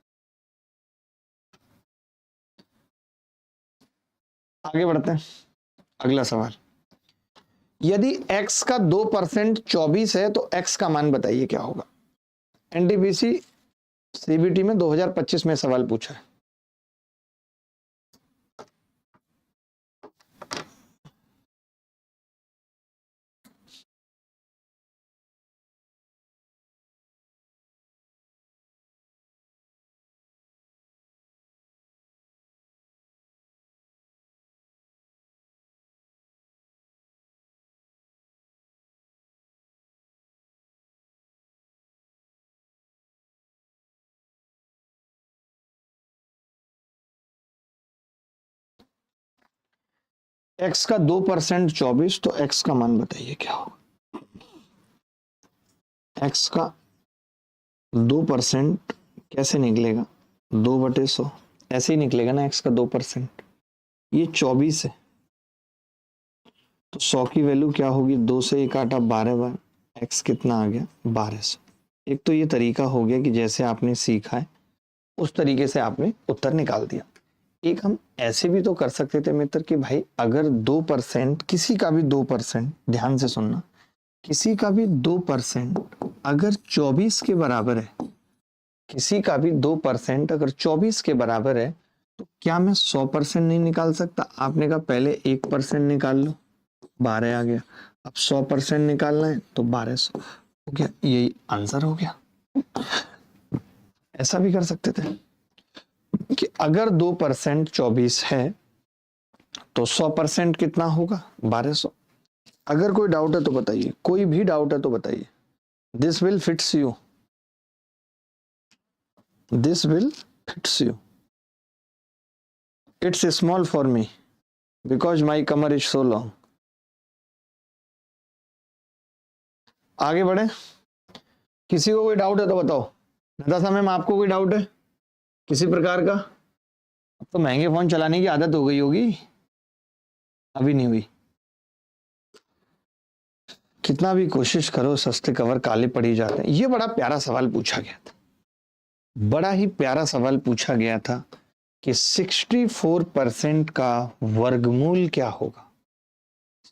Speaker 1: आगे बढ़ते हैं, अगला सवाल। यदि x का 2% 24 है तो x का मान बताइए क्या होगा? एनटीपीसी सीबीटी में 2025 में सवाल पूछा है। x का 2% 24, तो x का मान बताइए क्या होगा। x का 2% कैसे निकलेगा, 2/100 ऐसे ही निकलेगा ना। x का 2%, ये 24 है, तो 100 की वैल्यू क्या होगी, 2 से 1 काटा 12 बार x कितना आ गया, 1200। एक तो ये तरीका हो गया कि जैसे आपने सीखा है उस तरीके से आपने उत्तर निकाल दिया। एक हम ऐसे भी तो कर सकते थे मित्र कि भाई अगर 2%, किसी का भी 2%, ध्यान से सुनना, किसी का भी 2% अगर 24 के बराबर है, किसी का भी 2% अगर 24 के बराबर है, तो क्या मैं 100% नहीं निकाल सकता। आपने कहा पहले 1% निकाल लो, 12 आ गया। अब 100% निकालना है तो 1200 हो गया, यही आंसर हो गया। ऐसा भी कर सकते थे कि अगर 2% 24 है तो 100% कितना होगा, 1200। अगर कोई डाउट है तो बताइए, कोई भी डाउट है तो बताइए। This will fits you, this will fits you. It's small for me because my Qamar is so long. आगे बढ़े, किसी को कोई डाउट है तो बताओ। नताशा मैम आपको कोई डाउट है किसी प्रकार का? अब तो महंगे फोन चलाने की आदत हो गई होगी, अभी नहीं हुई। कितना भी कोशिश करो सस्ते कवर काले पड़ ही जाते हैं। ये बड़ा प्यारा सवाल पूछा गया था, बड़ा ही प्यारा सवाल पूछा गया था कि 64% का वर्गमूल क्या होगा,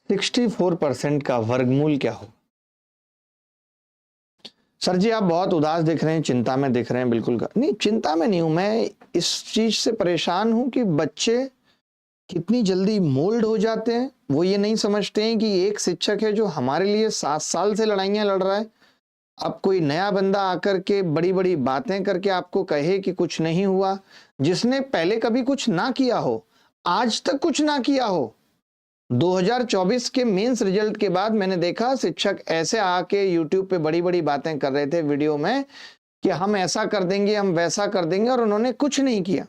Speaker 1: 64% का वर्गमूल क्या होगा। सर जी आप बहुत उदास दिख रहे हैं, चिंता में दिख रहे हैं। बिल्कुल नहीं, चिंता में नहीं हूं मैं, इस चीज से परेशान हूं कि बच्चे कितनी जल्दी मोल्ड हो जाते हैं। वो ये नहीं समझते हैं कि एक शिक्षक है जो हमारे लिए 7 साल से लड़ाइयां लड़ रहा है। अब कोई नया बंदा आकर के बड़ी बड़ी बातें करके आपको कहे कि कुछ नहीं हुआ, जिसने पहले कभी कुछ ना किया हो, आज तक कुछ ना किया हो। 2024 के मेंस रिजल्ट के बाद मैंने देखा शिक्षक ऐसे आके यूट्यूब पे बड़ी बड़ी बातें कर रहे थे वीडियो में कि हम ऐसा कर देंगे, हम वैसा कर देंगे, और उन्होंने कुछ नहीं किया।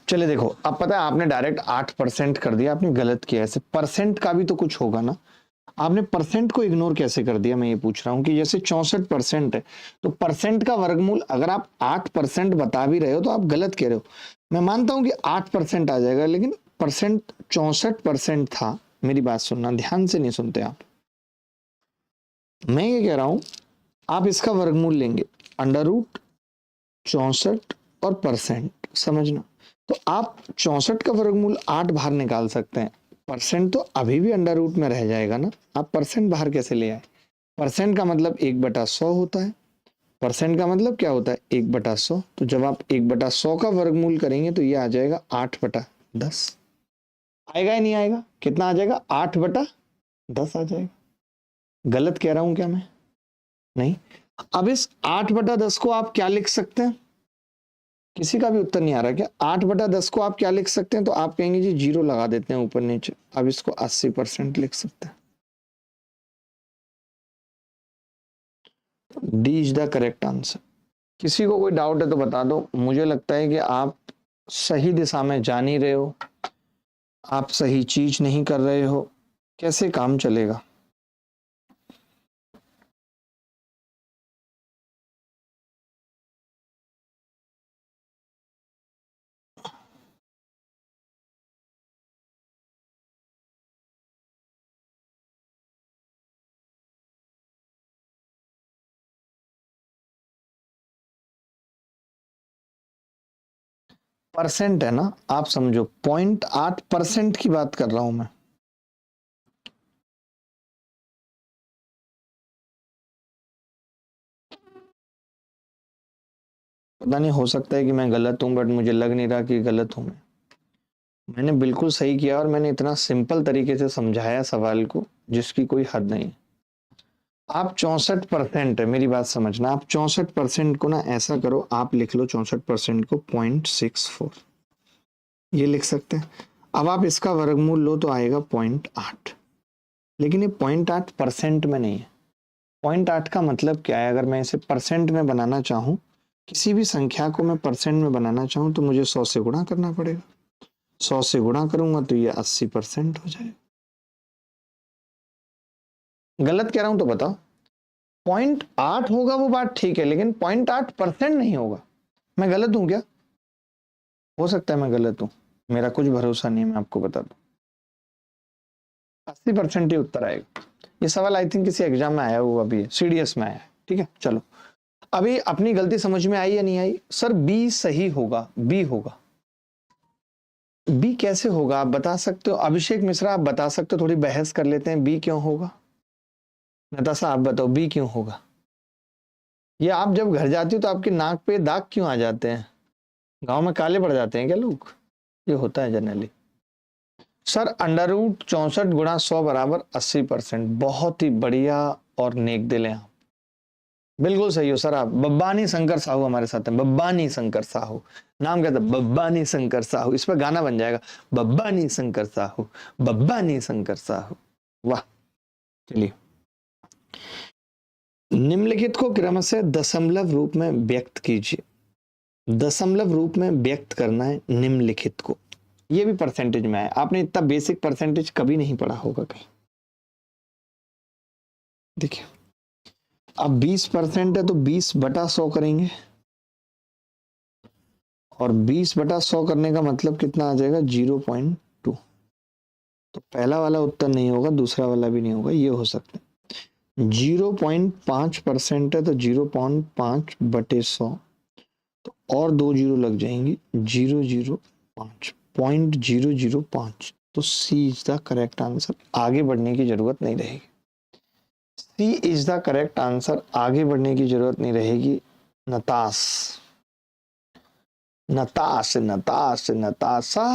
Speaker 1: चले देखो, अब पता है आपने डायरेक्ट 8% कर दिया, आपने गलत किया। ऐसे परसेंट का भी तो कुछ होगा ना, आपने परसेंट को इग्नोर कैसे कर दिया। मैं ये पूछ रहा हूं कि जैसे 64% है, तो परसेंट का वर्गमूल अगर आप 8% बता भी रहे हो तो आप गलत कह रहे हो। मैं मानता हूं कि 8% आ जाएगा, लेकिन परसेंट 64% था। मेरी बात सुनना, ध्यान से नहीं सुनते आप। मैं ये कह रहा हूं आप इसका वर्गमूल लेंगे, √64 और परसेंट, समझना। तो आप 64 का वर्गमूल 8 बाहर निकाल सकते हैं, परसेंट तो अभी भी अंडर रूट में रह जाएगा ना। आप परसेंट बाहर कैसे ले आए? परसेंट का मतलब 1/100 होता है। परसेंट का मतलब क्या होता है, 1/100। तो जब आप 1/100 का वर्गमूल करेंगे तो ये आ जाएगा 8/10। आएगा ही नहीं आएगा, कितना आ जाएगा, 8/10 आ जाएगा। गलत कह रहा हूं क्या मैं? नहीं। अब इस 8/10 को आप क्या लिख सकते हैं? किसी का भी उत्तर नहीं आ रहा क्या? 8/10 को आप क्या लिख सकते हैं? तो आप कहेंगे जी 0 लगा देते हैं ऊपर नीचे। अब इसको 80% लिख सकते हैं। D is the correct answer. किसी को कोई डाउट है तो बता दो। मुझे लगता है कि आप सही दिशा में जा नहीं रहे हो, आप सही चीज नहीं कर रहे हो। कैसे काम चलेगा? परसेंट है ना, आप समझो 0.8% की बात कर रहा हूं मैं। पता नहीं, हो सकता है कि मैं गलत हूं, बट मुझे लग नहीं रहा कि गलत हूं मैं। मैंने बिल्कुल सही किया और मैंने इतना सिंपल तरीके से समझाया सवाल को जिसकी कोई हद नहीं। आप 64% है, मेरी बात समझना, आप 64% को ना ऐसा करो, आप लिख लो 64% को 0.64, ये लिख सकते हैं। अब आप इसका वर्गमूल लो तो आएगा 0.8, लेकिन ये 0.8% में नहीं है। 0.8 का मतलब क्या है? अगर मैं इसे परसेंट में बनाना चाहूं, किसी भी संख्या को मैं परसेंट में बनाना चाहूं तो मुझे 100 से गुणा करना पड़ेगा। 100 से गुणा करूंगा तो ये 80% हो जाएगा। गलत कह रहा हूं तो बताओ। 0.8 होगा वो बात ठीक है, लेकिन 0.8% नहीं होगा। मैं गलत हूं क्या? हो सकता है मैं गलत हूं, मेरा कुछ भरोसा नहीं है, मैं आपको बता दूं। 80% ही उत्तर आएगा। ये सवाल आई थिंक किसी एग्जाम में आया हुआ भी है, सीडीएस में आया है। ठीक है, चलो अभी अपनी गलती समझ में आई या नहीं आई? सर बी सही होगा, बी होगा। बी कैसे होगा आप बता सकते हो? अभिषेक मिश्रा आप बता सकते हो? थोड़ी बहस कर लेते हैं, बी क्यों होगा? नताशा आप बताओ, बी क्यों होगा? ये आप जब घर जाती हो तो आपकी नाक पे दाग क्यों आ जाते हैं? गांव में काले पड़ जाते हैं क्या लोग? ये होता है जनरली। सर √64 × 100 बराबर 80%। बहुत ही बढ़िया और नेक दिल हैं आप, बिल्कुल सही हो सर। आप बब्बानी शंकर साहू हमारे साथ हैं, बब्बानी शंकर साहू नाम क्या था? बब्बानी शंकर साहू। इस पर गाना बन जाएगा, बब्बानी शंकर साहू, बब्बानी शंकर साहू। वाह। चलिए, निम्नलिखित को क्रमशः दशमलव रूप में व्यक्त कीजिए। दशमलव रूप में व्यक्त करना है निम्नलिखित को। ये भी परसेंटेज में है, आपने इतना बेसिक परसेंटेज कभी नहीं पढ़ा होगा कहीं। देखिए, अब 20% है तो 20/100 करेंगे, और 20/100 करने का मतलब कितना आ जाएगा? 0.2। तो पहला वाला उत्तर नहीं होगा, दूसरा वाला भी नहीं होगा, ये हो सकता है। 0.5% है तो 0.5/100, तो और 2 जीरो लग जाएंगी, 0.05, 0.005। तो सी इज द करेक्ट आंसर। आगे बढ़ने की जरूरत नहीं रहेगी। सी इज द करेक्ट आंसर, आगे बढ़ने की जरूरत नहीं रहेगी। नताश, नताश, नताश, नताशा।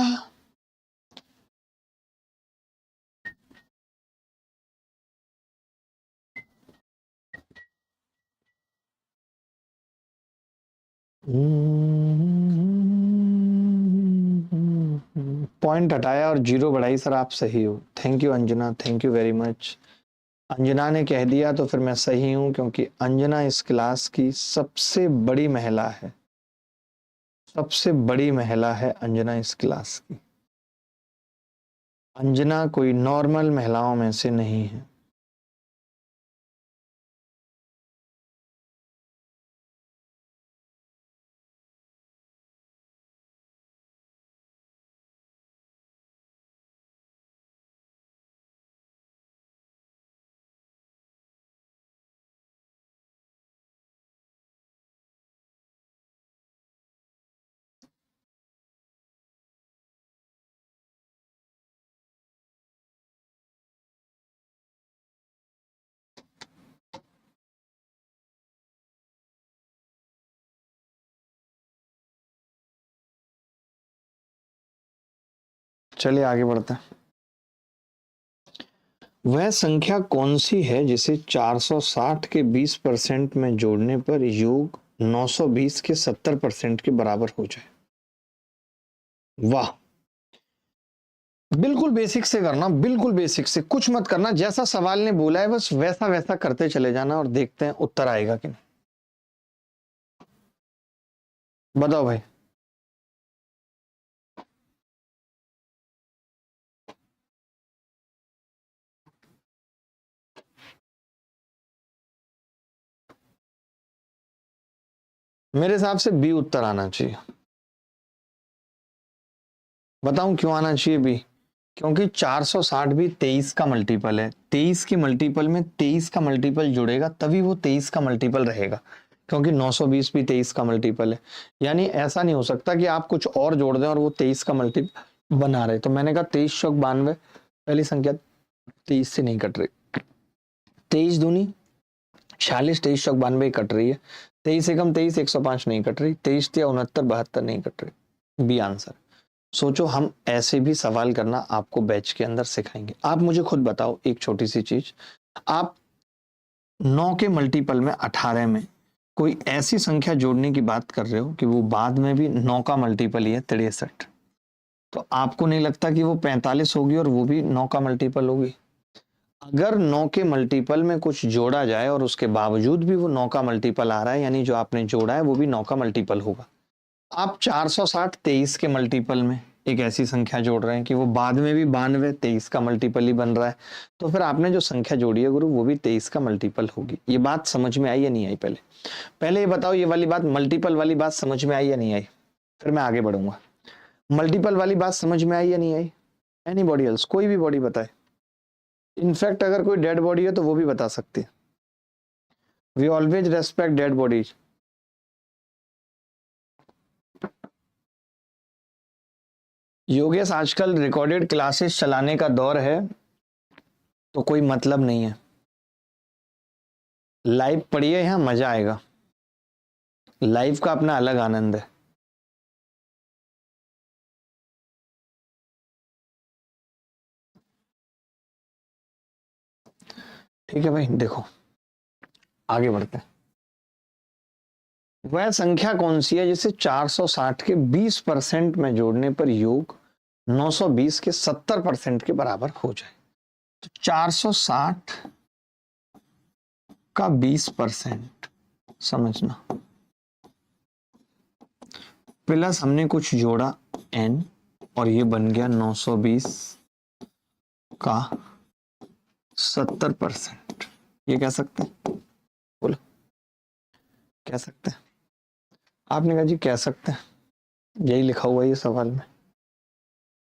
Speaker 1: पॉइंट हटाया और 0 बढ़ाई। सर आप सही हो, thank you Anjana, thank you very much. Anjana ने कह दिया तो फिर मैं सही हूं, क्योंकि अंजना इस क्लास की सबसे बड़ी महिला है, सबसे बड़ी महिला है अंजना इस क्लास की। अंजना कोई नॉर्मल महिलाओं में से नहीं है। चलिए आगे बढ़ते हैं। वह संख्या कौन सी है जिसे 460 के 20% में जोड़ने पर योग 920 के 70% के बराबर हो जाए? वाह, बिल्कुल बेसिक से करना, बिल्कुल बेसिक से, कुछ मत करना, जैसा सवाल ने बोला है बस वैसा वैसा करते चले जाना और देखते हैं उत्तर आएगा कि नहीं। बताओ भाई। मेरे हिसाब से बी उत्तर आना चाहिए। बताऊं क्यों आना चाहिए बी? क्योंकि 460 भी 23 का मल्टीपल है। 23 के मल्टीपल में 23 का मल्टीपल जुड़ेगा तभी वो 23 का मल्टीपल रहेगा। क्योंकि 920 भी 23 का मल्टीपल है। यानी ऐसा नहीं हो सकता कि आप कुछ और जोड़ दें और वो 23 का मल्टीपल बना रहे। तो मैंने कहा 23 चौक 92, पहली संख्या 23 से नहीं कट रही, 23 दूनी 46, 23 चौक 92 कट रही है, 23 एकम 23, 105 नहीं कट रही, 23 या 69 72 नहीं कट रही। B answer. सोचो, हम ऐसे भी सवाल करना आपको बैच के अंदर सिखाएंगे। आप मुझे खुद बताओ एक छोटी सी चीज, आप 9 के मल्टीपल में 18 में कोई ऐसी संख्या जोड़ने की बात कर रहे हो कि वो बाद में भी 9 का मल्टीपल ही है 63, तो आपको नहीं लगता कि वो 45 होगी और वो भी 9 का मल्टीपल होगी? अगर 9 के मल्टीपल में कुछ जोड़ा जाए और उसके बावजूद भी वो 9 का मल्टीपल आ रहा है, यानी जो आपने जोड़ा है वो भी 9 का मल्टीपल होगा। आप 460 23 के मल्टीपल में एक ऐसी संख्या जोड़ रहे हैं कि वो बाद में भी 92 23 का मल्टीपल ही बन रहा है, तो फिर आपने जो संख्या जोड़ी है गुरु वो भी 23 का मल्टीपल होगी। ये बात समझ में आई या नहीं आई? पहले पहले ये बताओ, ये वाली बात मल्टीपल वाली बात समझ में आई या नहीं आई? फिर मैं आगे बढ़ूंगा। मल्टीपल वाली बात समझ में आई या नहीं आई? एनी बॉडी एल्स, कोई भी बॉडी बताए। इनफैक्ट अगर कोई डेड बॉडी है तो वो भी बता सकती है। We always respect dead bodies. Yogesh, आजकल रिकॉर्डेड क्लासेस चलाने का दौर है तो कोई मतलब नहीं है, लाइव पढ़िए, यहाँ मजा आएगा। लाइव का अपना अलग आनंद है। ठीक है भाई, देखो आगे बढ़ते हैं। वह संख्या कौन सी है जिसे 460 के 20% में जोड़ने पर योग 920 के 70% के बराबर हो जाए? तो 460 का 20% समझना, प्लस हमने कुछ जोड़ा n और ये बन गया 920 का 70%। ये कह सकते हैं? बोलो, कह सकते हैं? आपने कहा जी कह सकते हैं, यही लिखा हुआ है ये सवाल में।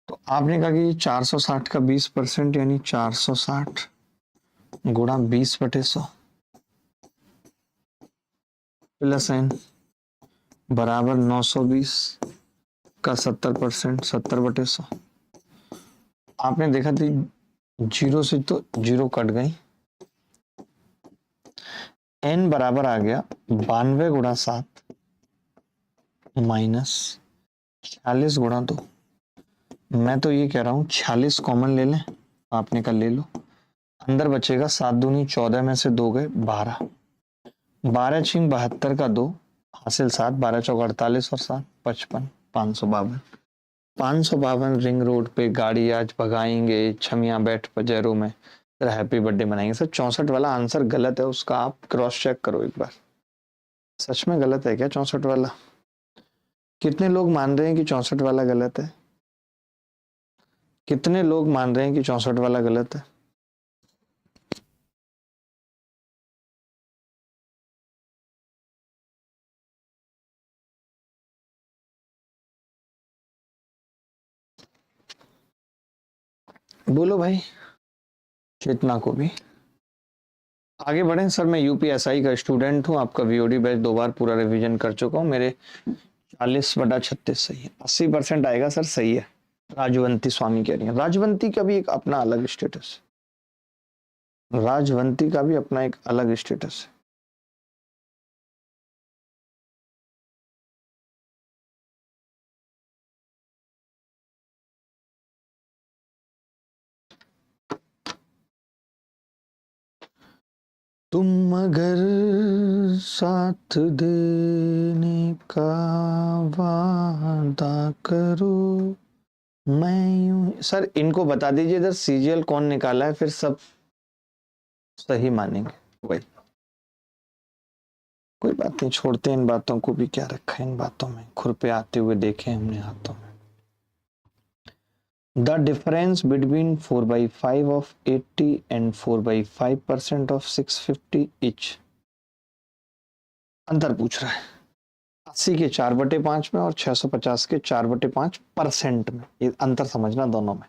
Speaker 1: तो आपने कहा कि 460 का 20% यानी 460 गुणा 20/100 प्लस n बराबर 920 का 70%, 70/100। आपने देखा थी जीरो से तो जीरो कट गई, n बराबर आ गया 92 गुणा 7 माइनस 46 गुणा 2। मैं तो ये कह रहा हूं 46 कॉमन ले लें, आपने कहा ले लो। अंदर बचेगा 7 दूनी 14 में से 2 गए 12, 12 छिंग 72 का 2 हासिल 7, 12 चौक 48 और 7 55, 552। 552 रिंग रोड पे गाड़ी आज भगाएंगे, छमिया बैठ पजेरो में तेरा हैप्पी बर्थडे मनाएंगे। सर 64 वाला आंसर गलत है, उसका आप क्रॉस चेक करो एक बार। सच में गलत है क्या 64 वाला? कितने लोग मान रहे हैं कि 64 वाला गलत है? कितने लोग मान रहे हैं कि 64 वाला गलत है? बोलो भाई, चेतना को भी। आगे बढ़ें। सर मैं यूपीएसआई का स्टूडेंट हूं, आपका वीओडी बैच 2 बार पूरा रिवीजन कर चुका हूं, मेरे 40/36 सही है, 80% आएगा सर, सही है। राजवंती स्वामी कह रही है। राजवंती का भी एक अपना अलग स्टेटस है, राजवंती का भी अपना एक अलग स्टेटस है। तुम अगर साथ देने का वादा करो, मैं यूं। सर इनको बता दीजिए इधर सीजीएल कौन निकाला है, फिर सब सही मानेंगे। वही, कोई बात नहीं, छोड़ते हैं इन बातों को भी, क्या रखा है इन बातों में, खुरपे आते हुए देखे हमने हाथों में। The difference between 4/5 of 80 and 4/5% of 650 each। अंतर पूछ रहा है 80 के 4/5 में और 650 के 4/5% में, ये अंतर समझना दोनों में।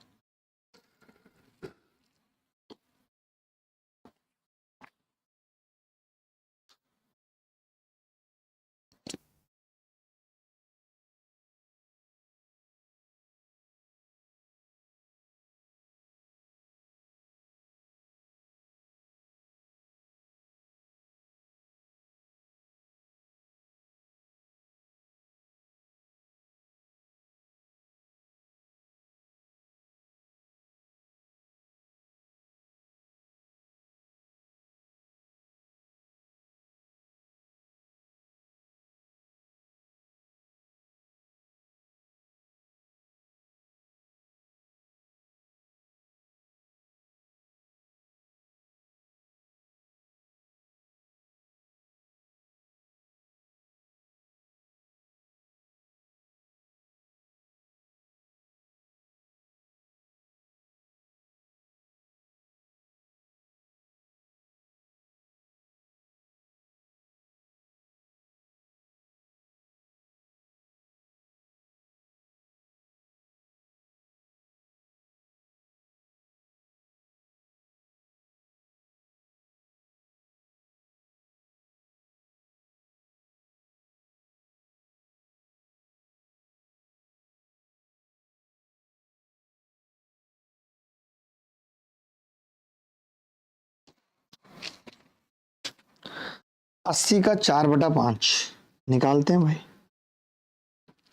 Speaker 1: 80 का 4/5 निकालते हैं भाई।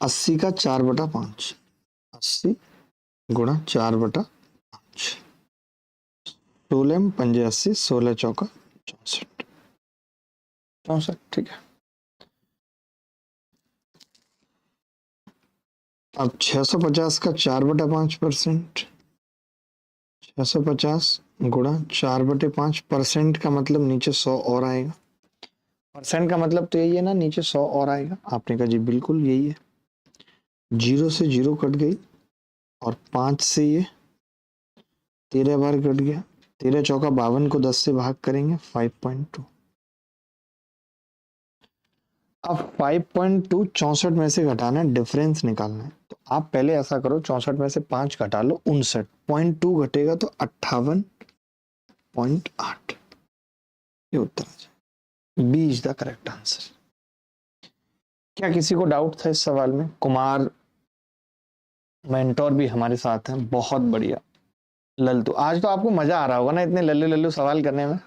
Speaker 1: 80 का 4/5, 80 गुणा 4/5, 16 पंजे 80, 16 चौका 64, 64 ठीक है। अब 650 का 4/5%, 650 गुणा 4/5% का मतलब नीचे 100 और आएगा। परसेंट का मतलब तो यही है ना, नीचे 100 और आएगा। आपने कहा जी बिल्कुल यही है। 0 से 0 कट गई और 5 से ये 13 बार कट गया। 13 चौका 52 को 10 से भाग करेंगे 5.2। अब 5.2 64 में से घटाना है, डिफरेंस निकालना है। तो आप पहले ऐसा करो, 64 में से 5 घटा लो, 59.2 घटेगा तो 58.8। ये उत्तर है। B is the correct answer. क्या किसी को डाउट था इस सवाल में? कुमार मेंटोर भी हमारे साथ हैं, बहुत बढ़िया। लल्लू, आज तो आपको मजा आ रहा होगा ना इतने लल्लू लल्लू सवाल करने में।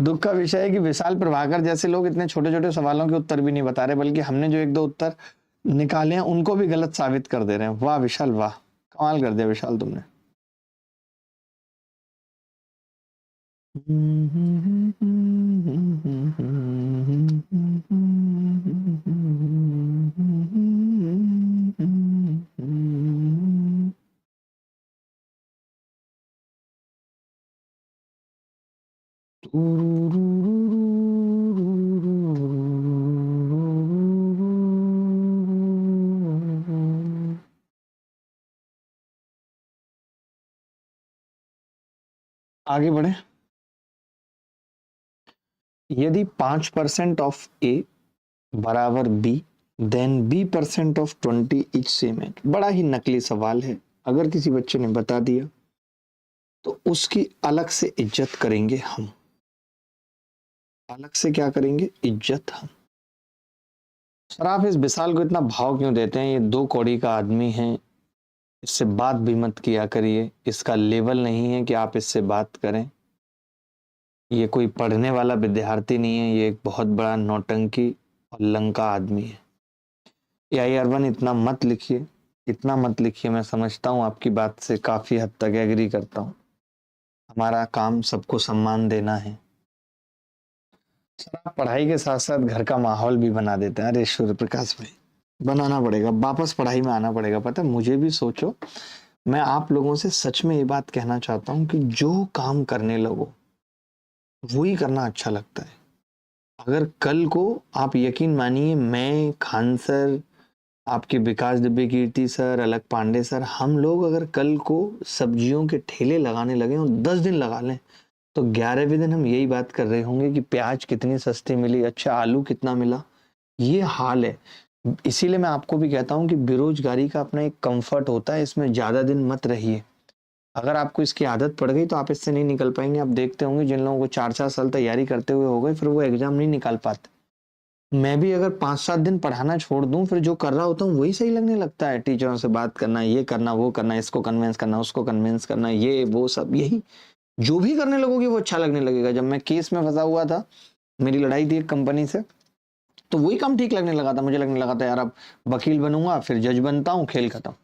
Speaker 1: दुख का विषय है कि विशाल प्रभाकर जैसे लोग इतने छोटे छोटे सवालों के उत्तर भी नहीं बता रहे, बल्कि हमने जो एक दो उत्तर निकाले हैं उनको भी गलत साबित कर दे रहे हैं। वाह विशाल वाह, कमाल कर दिया विशाल तुमने। आगे बढ़े। यदि 5% ऑफ ए बराबर B, then b% of 20 is same at. बड़ा ही नकली सवाल है। अगर किसी बच्चे ने बता दिया तो उसकी अलग से इज्जत करेंगे हम। अलग से क्या करेंगे? इज्जत हम। सर आप इस विशाल को इतना भाव क्यों देते हैं? ये 2 कौड़ी का आदमी है, इससे बात भी मत किया करिए। इसका लेवल नहीं है कि आप इससे बात करें। ये कोई पढ़ने वाला विद्यार्थी नहीं है, ये एक बहुत बड़ा नौटंकी और लंका आदमी है। AIR1 इतना मत लिखिए, इतना मत लिखिए। मैं समझता हूँ आपकी बात से काफी हद तक एग्री करता हूँ। हमारा काम सबको सम्मान देना है। सर आप पढ़ाई के साथ साथ घर का माहौल भी बना देते हैं। अरे सूर्य प्रकाश भाई, बनाना पड़ेगा, वापस पढ़ाई में आना पड़ेगा। पता है मुझे भी, सोचो, मैं आप लोगों से सच में ये बात कहना चाहता हूँ कि जो काम करने लगो वही करना अच्छा लगता है। अगर कल को आप यकीन मानिए, मैं, खान सर, आपके विकास दुबे कीर्ति सर, अलग पांडे सर, हम लोग अगर कल को सब्जियों के ठेले लगाने लगे और 10 दिन लगा लें तो 11वें दिन हम यही बात कर रहे होंगे कि प्याज कितनी सस्ती मिली, अच्छा आलू कितना मिला। ये हाल है। इसीलिए मैं आपको भी कहता हूं कि बेरोजगारी का अपना एक कंफर्ट होता है, इसमें ज्यादा दिन मत रहिए। अगर आपको इसकी आदत पड़ गई तो आप इससे नहीं निकल पाएंगे। आप देखते होंगे जिन लोगों को 4-4 साल तैयारी करते हुए हो गए, फिर वो एग्जाम नहीं निकाल पाते। मैं भी अगर 5-7 दिन पढ़ाना छोड़ दूं, फिर जो कर रहा होता हूँ वही सही लगने लगता है। टीचरों से बात करना, ये करना, वो करना, इसको कन्विंस करना, उसको कन्विंस करना, ये वो सब, यही जो भी करने लगोगे वो अच्छा लगने लगेगा। जब मैं केस में फंसा हुआ था, मेरी लड़ाई थी एक कंपनी से, तो वही काम ठीक लगने लगा था। मुझे लगने लगा था यार अब वकील बनूंगा, फिर जज बनता हूँ, खेल खत्म।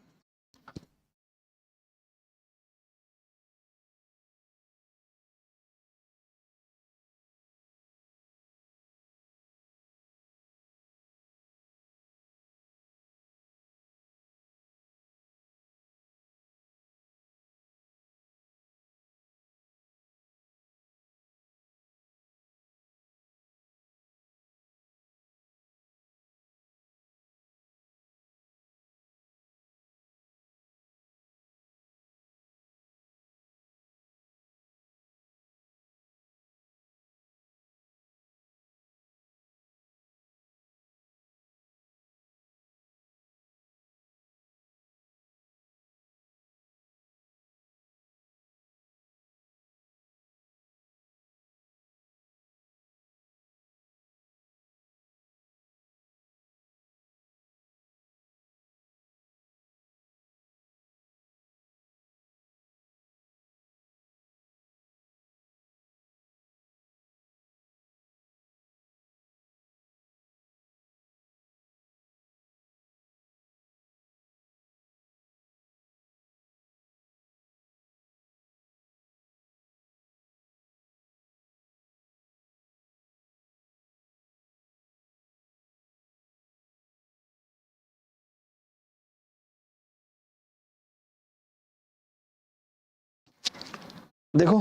Speaker 1: देखो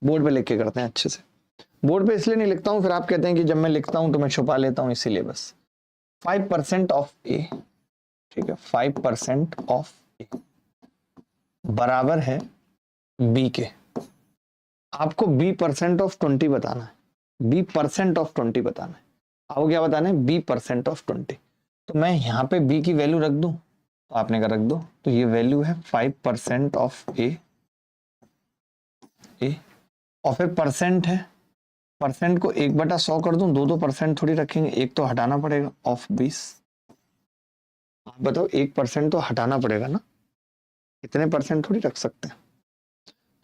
Speaker 1: बोर्ड पे लिख के करते हैं अच्छे से। बोर्ड पे इसलिए नहीं लिखता हूं, फिर आप कहते हैं कि जब मैं लिखता हूं तो मैं छुपा लेता हूं, इसीलिए बस 5% ऑफ ए, ठीक है, 5% ऑफ ए बराबर है बी के। आपको बी परसेंट ऑफ 20 बताना है, बी परसेंट ऑफ 20 बताना है। आपको क्या बताना है? B percent of 20। तो मैं यहाँ पे बी की वैल्यू रख दूं, तो आपने कहा रख दो, तो ये वैल्यू है 5% ऑफ ए, ए और फिर परसेंट है, परसेंट को 1/100 कर दूं, 2% थोड़ी रखेंगे, एक तो हटाना पड़ेगा, ऑफ 20। आप बताओ 1% तो हटाना पड़ेगा ना, इतने परसेंट थोड़ी रख सकते हैं।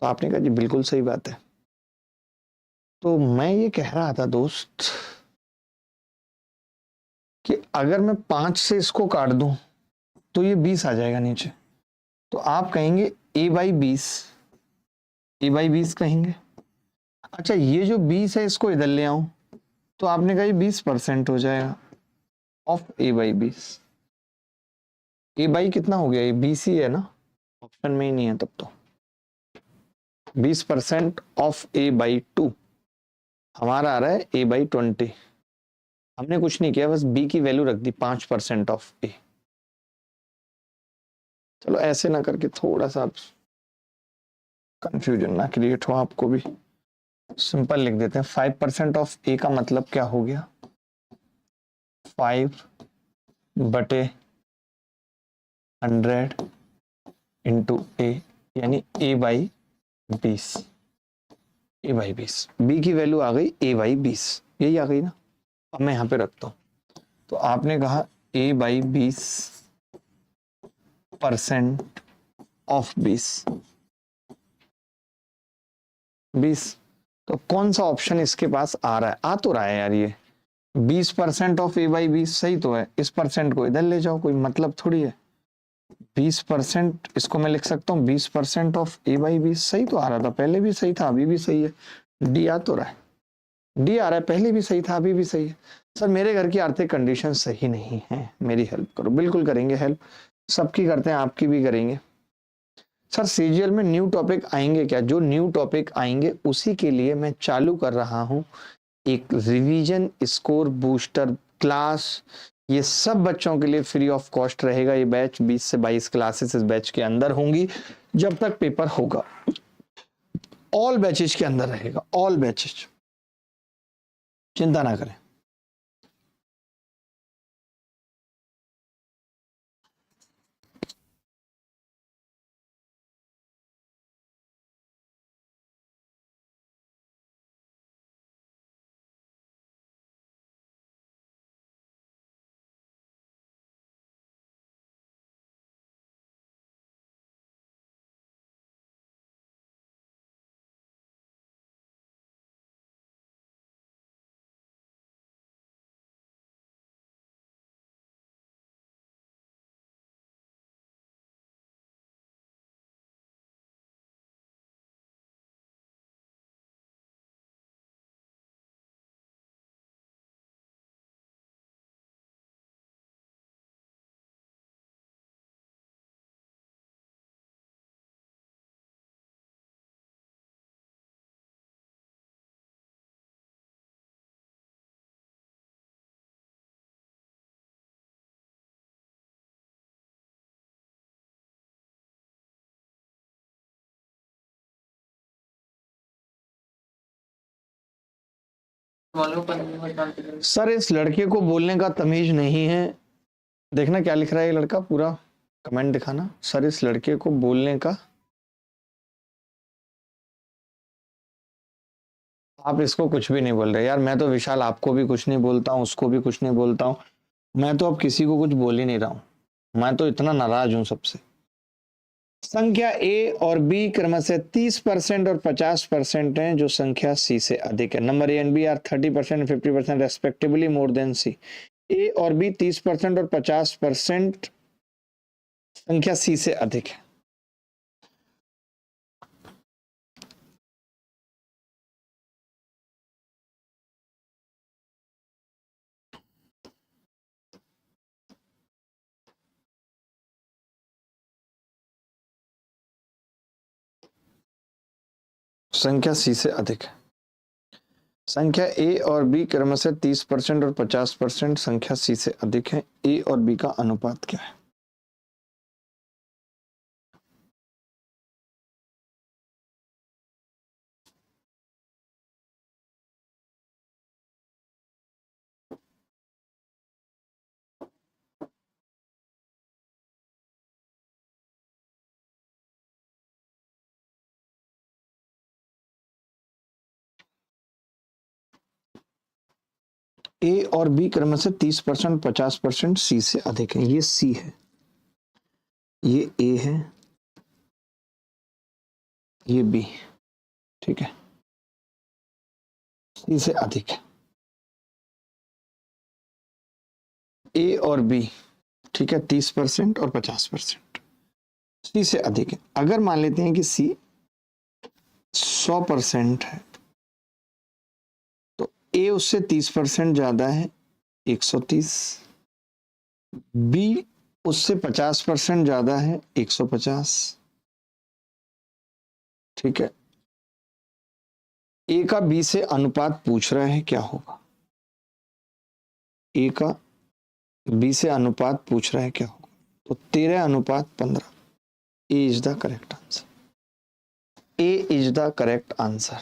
Speaker 1: तो आपने कहा जी बिल्कुल सही बात है। तो मैं ये कह रहा था दोस्त कि अगर मैं 5 से इसको काट दूं तो ये 20 आ जाएगा नीचे। तो आप कहेंगे a/20, a/20 कहेंगे। अच्छा ये जो 20 है इसको इधर ले आऊं, तो आपने कहा 20% हो जाएगा ऑफ a/20। ए बाई कितना हो गया? ये 20 ही है ना, ऑप्शन में ही नहीं है तब तो। 20% ऑफ a/2 हमारा आ रहा है a/20। हमने कुछ नहीं किया, बस b की वैल्यू रख दी 5% ऑफ a। चलो ऐसे ना करके थोड़ा सा कंफ्यूजन ना क्रिएट हो आपको भी, सिंपल लिख देते हैं। 5% ऑफ a का मतलब क्या हो गया? 5/100 इंटू a, यानी a/20। a/20 b की वैल्यू आ गई a/20, यही आ गई ना। अब मैं यहां पे रखता हूं, तो आपने कहा a/20% ऑफ 20। तो कौन सा ऑप्शन इसके पास आ रहा है? आ तो रहा है यार, ये 20% ऑफ a/20 सही तो है। इस परसेंट को इधर ले जाओ, कोई मतलब थोड़ी है। 20% इसको मैं लिख सकता हूँ 20% ऑफ a/20, सही तो आ रहा था, पहले भी सही था, अभी भी सही है। डी आ तो रहा है, डी आ रहा है, पहले भी सही था, अभी भी सही है। सर मेरे घर की आर्थिक कंडीशन सही नहीं है, मेरी हेल्प करो। बिल्कुल करेंगे हेल्प, सबकी करते हैं, आपकी भी करेंगे। सर सीजीएल में न्यू टॉपिक आएंगे क्या? जो न्यू टॉपिक आएंगे उसी के लिए मैं चालू कर रहा हूं एक रिवीजन स्कोर बूस्टर क्लास। ये सब बच्चों के लिए फ्री ऑफ कॉस्ट रहेगा। ये बैच 20 से 22 क्लासेस इस बैच के अंदर होंगी जब तक पेपर होगा। ऑल बैचेज के अंदर रहेगा, ऑल बैचेज, चिंता ना करें। सर इस लड़के को बोलने का तमीज नहीं है। देखना क्या लिख रहा है ये लड़का, पूरा कमेंट दिखाना। सर इस लड़के को बोलने का, आप इसको कुछ भी नहीं बोल रहे यार। मैं तो विशाल आपको भी कुछ नहीं बोलता हूँ, उसको भी कुछ नहीं बोलता हूँ। मैं तो अब किसी को कुछ बोल ही नहीं रहा हूँ। मैं तो इतना नाराज हूं सबसे। संख्या ए और बी क्रमशः 30% और 50% है, जो संख्या सी से अधिक है। Number A and B are 30% 50% respectively more than C. A और बी 30% और 50% संख्या सी से अधिक है। संख्या सी से अधिक है। संख्या ए और बी क्रमशः 30% और 50%, संख्या सी से अधिक है। ए और बी का अनुपात क्या है? ए और बी क्रमशः 30%, 50%, सी से अधिक है। ये सी है, ये ए है, ये बी, ठीक है, सी से अधिक है। ए और बी, ठीक है, 30% और 50%, सी से अधिक है। अगर मान लेते हैं कि सी 100% है तो ए उससे 30% ज्यादा है, 130। बी उससे 50% ज्यादा है, 150, ठीक है। ए का बी से अनुपात पूछ रहा है, क्या होगा? ए का बी से अनुपात पूछ रहा है, क्या होगा? तो 13:15। A is the correct answer. A is the correct answer.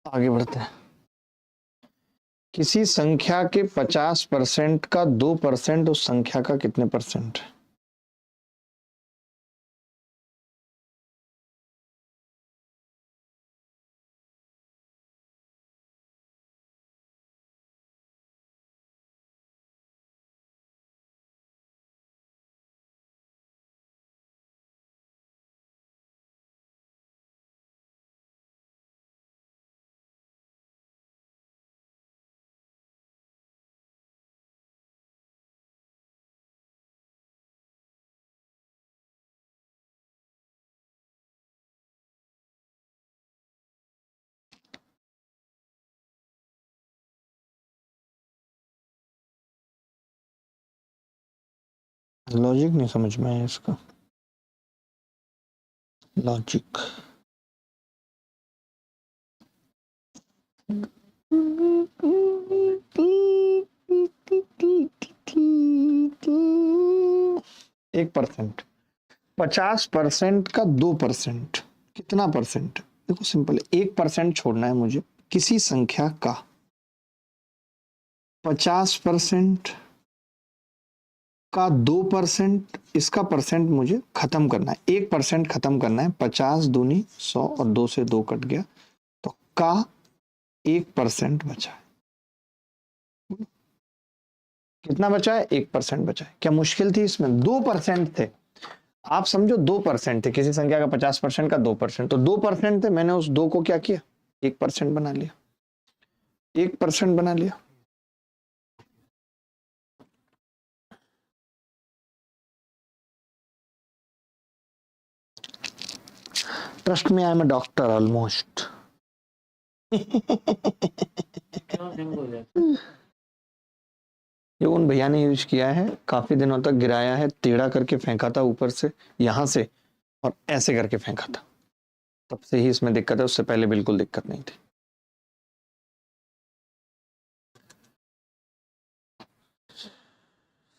Speaker 1: आगे बढ़ते हैं। किसी संख्या के 50% का 2% उस संख्या का कितने परसेंट है? लॉजिक नहीं समझ में आया इसका। लॉजिक एक परसेंट, 50% का 2%, कितना परसेंट? देखो सिंपल है, 1% छोड़ना है मुझे। किसी संख्या का 50% का 2%, इसका परसेंट मुझे खत्म करना है। 1% खत्म करना है। 50 दूनी 100 और 2 से 2 कट गया तो का 1% बचा है। कितना बचा है? 1% बचा है। क्या मुश्किल थी इसमें? 2% थे। आप समझो 2% थे। किसी संख्या का 50% का 2%, तो 2% थे। मैंने उस 2 को क्या किया? 1% बना लिया। 1% बना लिया। ट्रस्ट में, I am a doctor almost. ये उन भैया ने यूज किया है, काफी दिनों तक गिराया है, टेढ़ा करके फेंका था ऊपर से, यहां से, और ऐसे करके फेंका था। तब से ही इसमें दिक्कत है, उससे पहले बिल्कुल दिक्कत नहीं थी।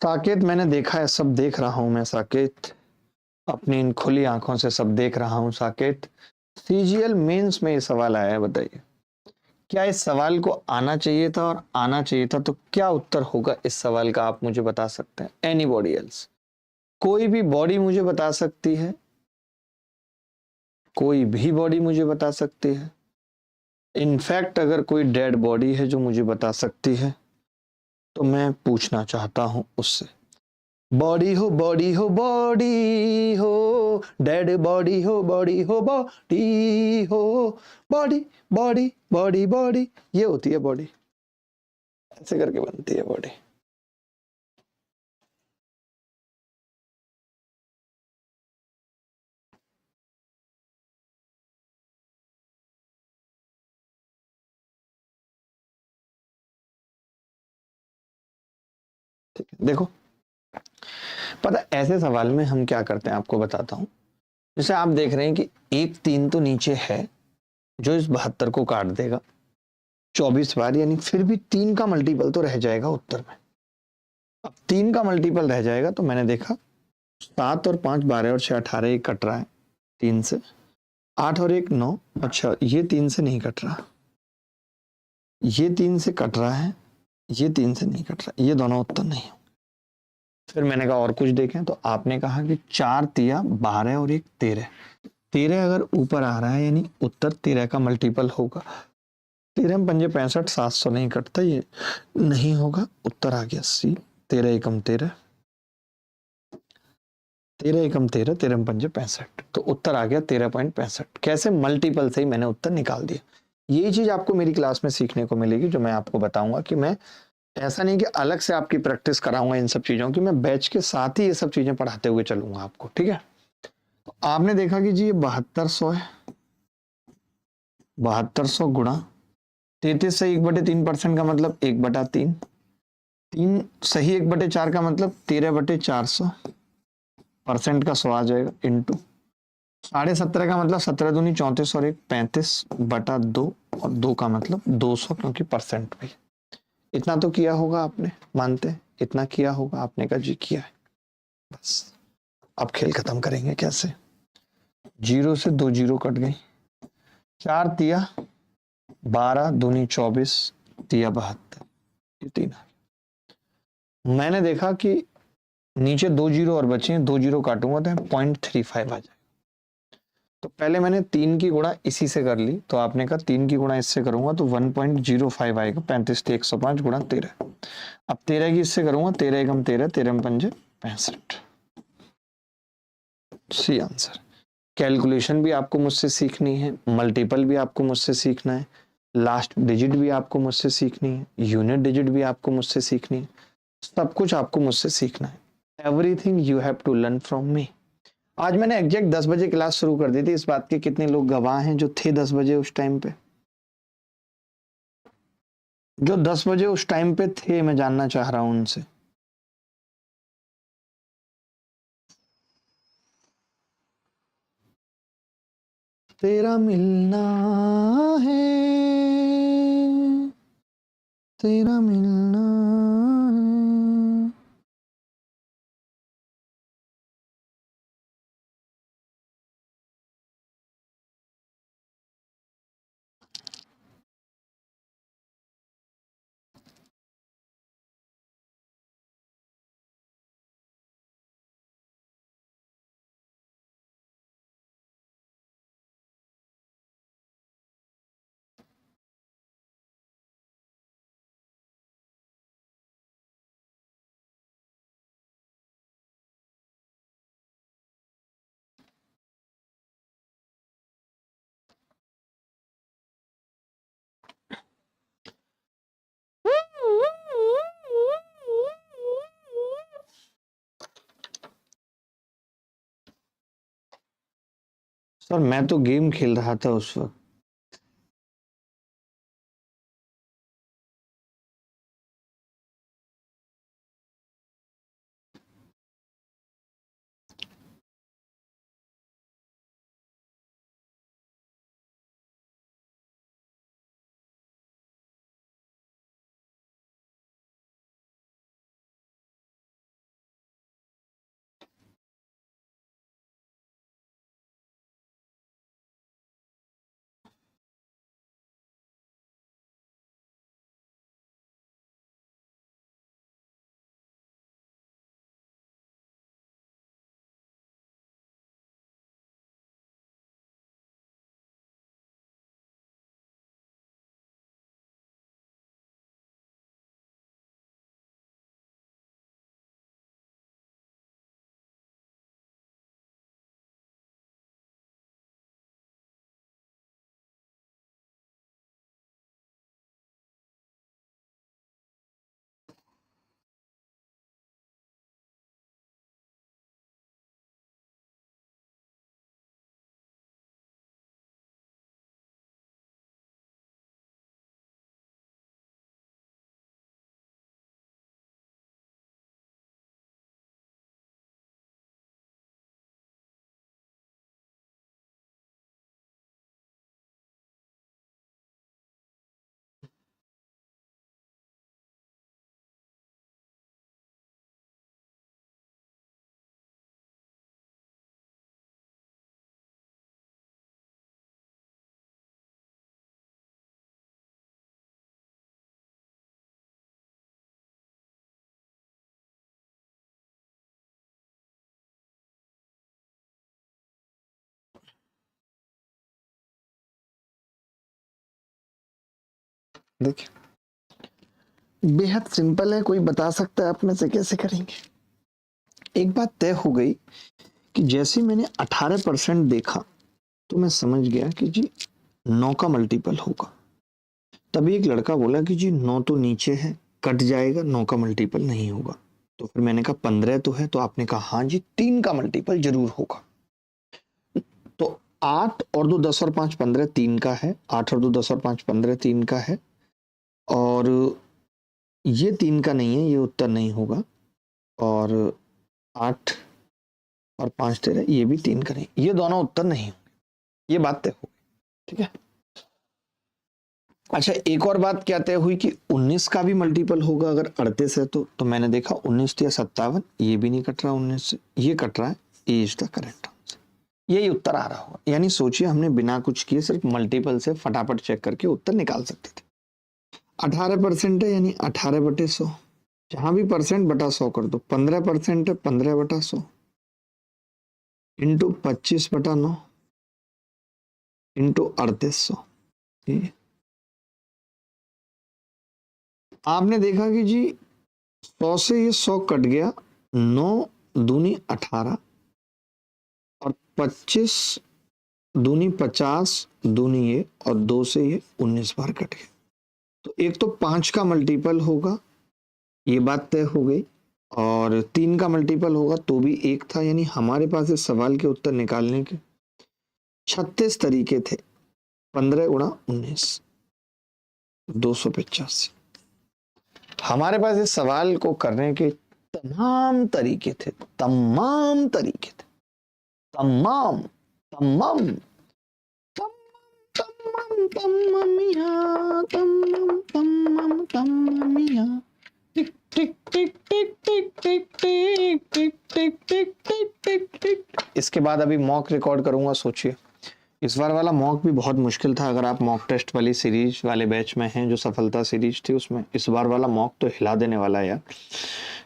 Speaker 1: साकेत मैंने देखा है, सब देख रहा हूं मैं साकेत, अपनी इन खुली आंखों से सब देख रहा हूं साकेत। सीजीएल मेंस में ये सवाल आया है, बताइए क्या इस सवाल को आना चाहिए था, और आना चाहिए था तो क्या उत्तर होगा इस सवाल का, आप मुझे बता सकते हैं? एनीबॉडी एल्स, कोई भी बॉडी मुझे बता सकती है, कोई भी बॉडी मुझे बता सकती है। इनफैक्ट अगर कोई डेड बॉडी है जो मुझे बता सकती है तो मैं पूछना चाहता हूं उससे, बॉडी हो बॉडी हो बॉडी हो, डेड बॉडी हो बॉडी हो बॉडी हो, बॉडी बॉडी बॉडी बॉडी, ये होती है बॉडी, ऐसे करके बनती है बॉडी। ठीक है, देखो पता ऐसे सवाल में हम क्या करते हैं आपको बताता हूं। जैसे आप देख रहे हैं कि 1 3 तो नीचे है जो इस 72 को काट देगा 24 बार, यानी फिर भी 3 का मल्टीपल तो रह जाएगा उत्तर में। अब 3 का मल्टीपल रह जाएगा तो मैंने देखा 7 और 5 12 और 6 18, एक कट रहा है 3 से, 8 और 1 9, अच्छा ये 3 से नहीं कट रहा, ये 3 से कट रहा है, ये 3 से नहीं कट रहा, ये दोनों उत्तर नहीं। फिर मैंने कहा और कुछ देखें, तो आपने कहा कि 4 तिया 12 और 1 13, 13 अगर ऊपर आ रहा है यानी उत्तर 13 का मल्टीपल होगा। 13 पंजे 65, 700 नहीं कटता, ये नहीं होगा, उत्तर आ गया सी। 13 एकम 13, 13 एकम 13, 13 पंजे 65, तो उत्तर आ गया 13.65। कैसे? मल्टीपल से ही मैंने उत्तर निकाल दिया। यही चीज आपको मेरी क्लास में सीखने को मिलेगी, जो मैं आपको बताऊंगा कि मैं ऐसा नहीं कि अलग से आपकी प्रैक्टिस कराऊंगा इन सब चीजों की, मैं बैच के साथ ही ये सब चीजें पढ़ाते हुए चलूंगा आपको, ठीक है। तो आपने देखा कि जी ये 7200 है, 7200 गुणा 33 से 1/3% का मतलब 1/3, 3 सही 1/4 का मतलब 13/400, परसेंट का 100 आ जाएगा, इंटू 17.5 का मतलब 17 दूनी 34 और 1 35/2, और 2 का मतलब 200, क्योंकि परसेंट भी। इतना तो किया होगा आपने, मानते हैं इतना किया होगा? आपने कहा जी किया है। बस अब खेल खत्म करेंगे कैसे। 0 से 2 0 कट गई, 4 तिया 12 दूनी 24, तिया 72, ये 3। मैंने देखा कि नीचे 2 0 और बचे हैं, 2 0 काटूंगा तो 0.35 आ जाएगा। तो पहले मैंने 3 की गुणा इसी से कर ली, तो आपने कहा 3 की गुणा इससे करूंगा तो 1.05 आएगा, 35 से 105 गुणा 13। अब 13 की इससे करूंगा, 13 एकम 13, 13 पंजे 65, सी आंसर। कैलकुलेशन भी आपको मुझसे सीखनी है, मल्टीपल भी आपको मुझसे सीखना है, लास्ट डिजिट भी आपको मुझसे सीखनी है, यूनिट डिजिट भी आपको मुझसे सीखनी है, सब कुछ आपको मुझसे सीखना है। Everything you have to learn from me. आज मैंने एग्जैक्ट 10 बजे क्लास शुरू कर दी थी, इस बात के कितने लोग गवाह हैं जो थे 10 बजे उस टाइम पे? जो 10 बजे उस टाइम पे थे, मैं जानना चाह रहा हूं उनसे। तेरा मिलना है, तेरा मिलना है। सर मैं तो गेम खेल रहा था उस वक्त। देखिए बेहद सिंपल है, कोई बता सकता है आप में से कैसे करेंगे। एक बात तय हो गई कि जैसे मैंने 18% देखा तो मैं समझ गया कि जी 9 का मल्टीपल होगा। तभी एक लड़का बोला कि जी 9 तो नीचे है, कट जाएगा, 9 का मल्टीपल नहीं होगा। तो फिर मैंने कहा 15 तो है, तो आपने कहा हाँ जी 3 का मल्टीपल जरूर होगा। तो 8 और 2 10 और 5 15 3 का है, 8 और 2 10 और 5 15 3 का है, और ये 3 का नहीं है, ये उत्तर नहीं होगा। और 8 और 5 13 ये भी 3 का नहीं, ये दोनों उत्तर नहीं होंगे। ये बात तय हो गई, ठीक है। अच्छा एक और बात क्या तय हुई कि 19 का भी मल्टीपल होगा अगर 38 है तो मैंने देखा 19 या 57, ये भी नहीं कट रहा 19 से, ये कट रहा है, ए इज द करेक्ट आंसर। यही उत्तर आ रहा होगा। यानी सोचिए हमने बिना कुछ किए सिर्फ मल्टीपल से फटाफट चेक करके उत्तर निकाल सकते थे। 18% है यानी 18/100, जहां भी परसेंट बटा 100 कर दो। 15% है 15/100 इंटू 25/9 इंटू 3800। आपने देखा कि जी 100 से ये 100 कट गया, 9 दूनी 18 और 25 दूनी 50 दूनी ये, और 2 से ये 19 बार कट गया। तो एक तो 5 का मल्टीपल होगा, ये बात तय हो गई, और 3 का मल्टीपल होगा तो भी एक था। यानी हमारे पास इस सवाल के उत्तर निकालने के 36 तरीके थे। 15 गुणा 19 285। हमारे पास इस सवाल को करने के तमाम तरीके थे, तमाम तरीके थे, तमाम तमाम तमाम तमामिया तमाम तमाम तमामिया। टिक टिक टिक टिक टिक टिक टिक टिक टिक टिक टिक टिक टिक। इसके बाद अभी मॉक रिकॉर्ड करूंगा। सोचिए इस बार वाला मॉक भी बहुत मुश्किल था। अगर आप मॉक टेस्ट वाली सीरीज वाले बैच में हैं, जो सफलता सीरीज थी, उसमें इस बार वाला मॉक तो हिला देने वाला है यार।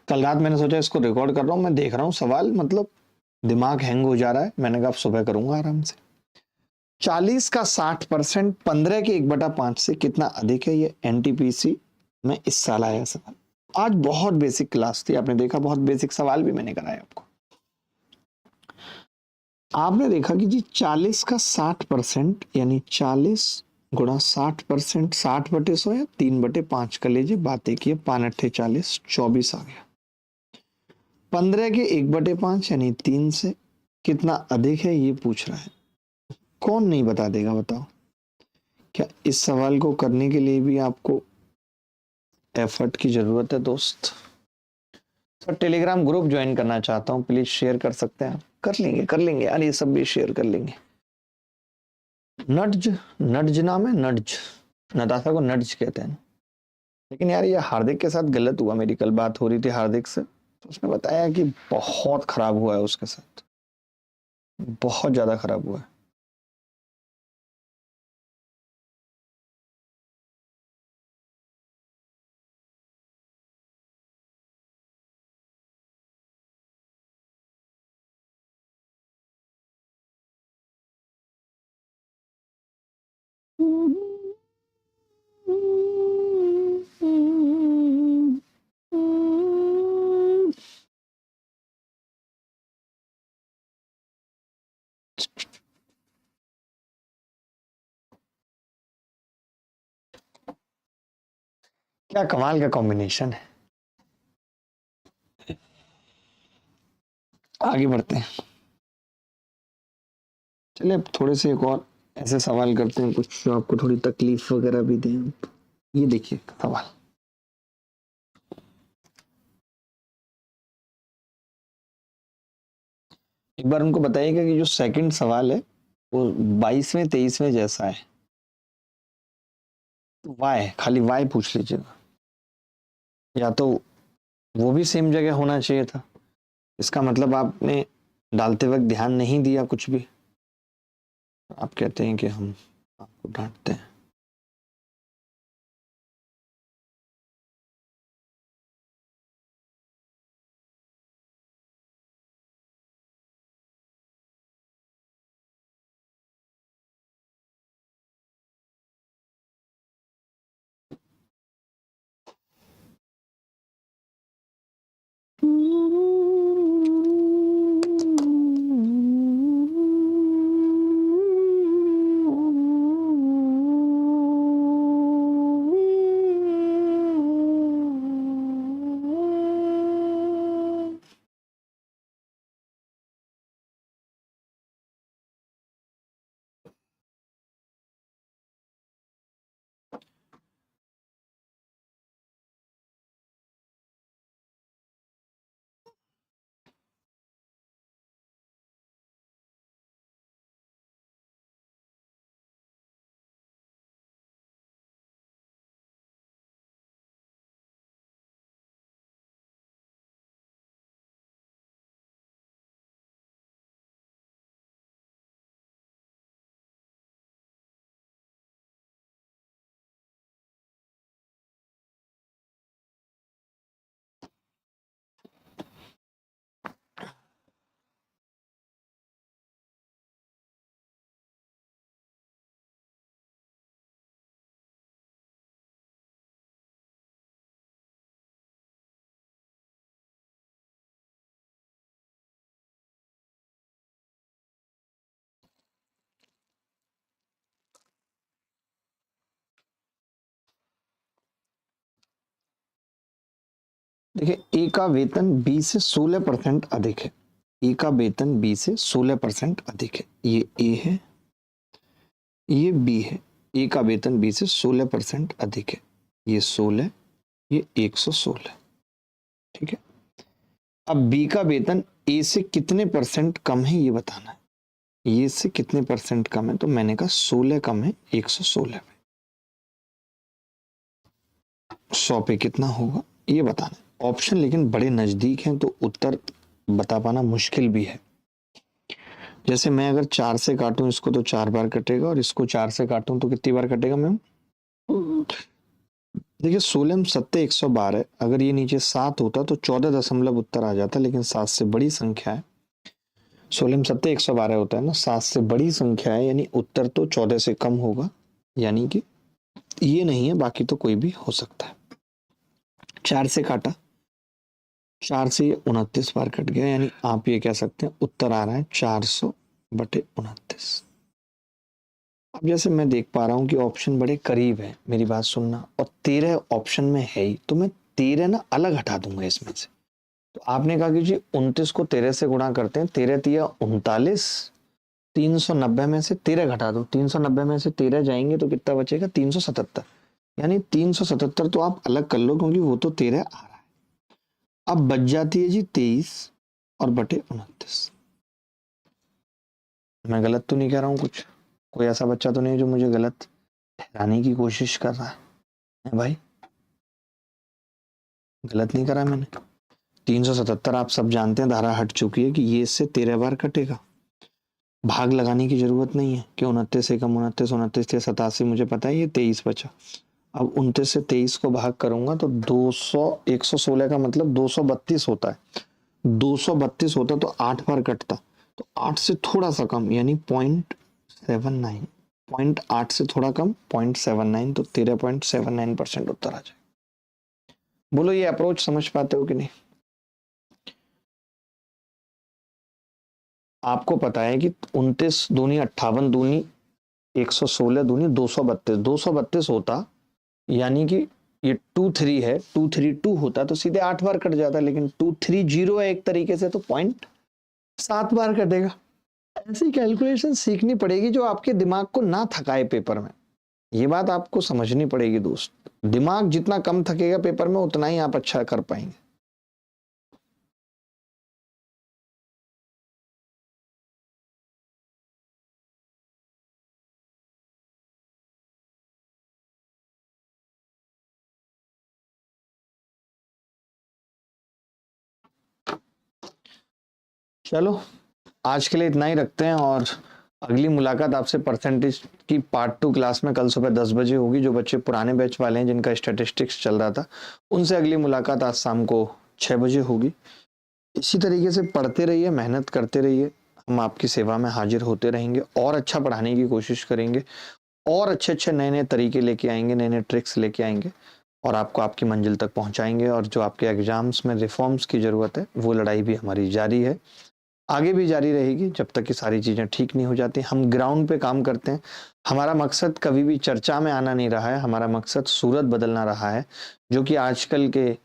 Speaker 1: कल रात मैंने सोचा इसको रिकॉर्ड कर रहा हूँ, मैं देख रहा हूँ सवाल, मतलब दिमाग हैंग हो जा रहा है। मैंने कहा अब सुबह करूंगा आराम से। 40 का 60% 15 के 1/5 से कितना अधिक है? ये एनटीपीसी में इस साल आया सवाल। आज बहुत बेसिक क्लास थी, आपने देखा बहुत बेसिक सवाल भी मैंने कराया आपको। आपने देखा कि जी 40 का 60% यानी 40 गुणा 60%, 60/100 या 3/5 का लीजिए, बात एक ही है, 5×8 = 40, 24 आ गया। 15 के 1/5 यानी 3 से कितना अधिक है ये पूछ रहा है। कौन नहीं बता देगा बताओ? क्या इस सवाल को करने के लिए भी आपको एफर्ट की जरूरत है दोस्त? सर टेलीग्राम ग्रुप ज्वाइन करना चाहता हूँ, प्लीज शेयर कर सकते हैं आप? कर लेंगे यार, ये सब भी शेयर कर लेंगे। नड्ज, नड्ज नाम है, नड्ज, नताशा को नड्ज कहते हैं। लेकिन यार ये हार्दिक के साथ गलत हुआ। मेरी कल बात हो रही थी हार्दिक से, तो उसने बताया कि बहुत खराब हुआ है उसके साथ, बहुत ज्यादा खराब हुआ है। क्या कमाल का कॉम्बिनेशन है। आगे बढ़ते हैं, चलिए अब थोड़े से एक और ऐसे सवाल करते हैं कुछ जो आपको थोड़ी तकलीफ वगैरह भी दें। ये देखिए सवाल, एक बार उनको बताइएगा कि जो सेकंड सवाल है वो 22वें 23वें जैसा है। वाई, खाली वाई पूछ लीजिएगा, या तो वो भी सेम जगह होना चाहिए था। इसका मतलब आपने डालते वक्त ध्यान नहीं दिया कुछ भी। आप कहते हैं कि हम आपको डांटते हैं। देखिए, ए का वेतन बी से 16% अधिक है। ए का वेतन बी से 16% अधिक है। ये ए है, ये बी है। ए का वेतन बी से 16% अधिक है। ये 16, ये 116। ठीक है। अब बी का वेतन ए से कितने परसेंट कम है ये बताना है। ये से कितने परसेंट कम है, तो मैंने कहा 16 कम है 116 पे। 100 पे कितना होगा ये बताना है। ऑप्शन लेकिन बड़े नजदीक हैं तो उत्तर बता पाना मुश्किल भी है। जैसे मैं अगर 4 से काटूं इसको तो 4 बार कटेगा, और इसको 4 से काटूं तो कितनी बार कटेगा मैम? देखिए 16 सत्ते 112, अगर ये नीचे 7 होता तो 14 दशमलव उत्तर आ जाता, लेकिन 7 से बड़ी संख्या है। 16 सत्ते 112 होता है ना, 7 से बड़ी संख्या है, यानी उत्तर तो 14 से कम होगा, यानी कि ये नहीं है, बाकी तो कोई भी हो सकता है। 4 से काटा, 4 से 29 बार कट गया, यानी आप ये कह सकते हैं उत्तर आ रहा है 400/29। अब जैसे मैं देख पा रहा हूं कि ऑप्शन बड़े करीब है, मेरी बात सुनना, और 13 ऑप्शन में है ही, तो मैं 13 ना अलग हटा दूंगा इसमें से। तो आपने कहा कि जी 29 को 13 से गुणा करते हैं, 13 तिया 39, 390 में से 13 घटा दो, 390 में से 13 जाएंगे तो कितना बचेगा? 377। यानी 377 तो आप अलग कर लो, क्योंकि वो तो 13 आ रहा है। अब बच जाती है जी 23 और बटे 29। मैं गलत तो नहीं कह रहा हूं कुछ? कोई ऐसा बच्चा तो नहीं जो मुझे गलत ठहराने की कोशिश कर रहा है भाई? गलत नहीं करा मैंने। 377 आप सब जानते हैं, धारा हट चुकी है कि ये इससे 13 बार कटेगा। भाग लगाने की जरूरत नहीं है कि 29 एकम 29, 29 से 87, मुझे पता है ये 23 बचा। अब 29 से 23 को भाग करूंगा तो 200, 116 का मतलब 232 होता है। 232 होता तो 8 बार कटता, तो 8 से थोड़ा सा कम, यानी 0.79, 0.8 से थोड़ा कम 0.79, तो 13.79% उत्तर आ जाए। बोलो ये अप्रोच समझ पाते हो कि नहीं? आपको पता है कि 29 दूनी 58 दूनी 116 दूनी 232, 232 होता, यानी कि ये 23 है, 232 होता तो सीधे 8 बार कट जाता, लेकिन 230 है एक तरीके से, तो 0.7 बार कटेगा। ऐसी कैलकुलेशन सीखनी पड़ेगी जो आपके दिमाग को ना थकाए पेपर में। ये बात आपको समझनी पड़ेगी दोस्त। दिमाग जितना कम थकेगा पेपर में, उतना ही आप अच्छा कर पाएंगे। चलो आज के लिए इतना ही रखते हैं, और अगली मुलाकात आपसे परसेंटेज की पार्ट 2 क्लास में कल सुबह 10 बजे होगी। जो बच्चे पुराने बैच वाले हैं जिनका स्टैटिस्टिक्स चल रहा था, उनसे अगली मुलाकात आज शाम को 6 बजे होगी। इसी तरीके से पढ़ते रहिए, मेहनत करते रहिए, हम आपकी सेवा में हाजिर होते रहेंगे, और अच्छा पढ़ाने की कोशिश करेंगे, और अच्छे अच्छे नए नए तरीके लेके आएंगे, नए नए ट्रिक्स लेके आएंगे, और आपको आपकी मंजिल तक पहुंचाएंगे। और जो आपके एग्जाम्स में रिफॉर्म्स की जरूरत है, वो लड़ाई भी हमारी जारी है, आगे भी जारी रहेगी, जब तक कि सारी चीजें ठीक नहीं हो जाती। हम ग्राउंड पे काम करते हैं। हमारा मकसद कभी भी चर्चा में आना नहीं रहा है, हमारा मकसद सूरत बदलना रहा है, जो कि आजकल के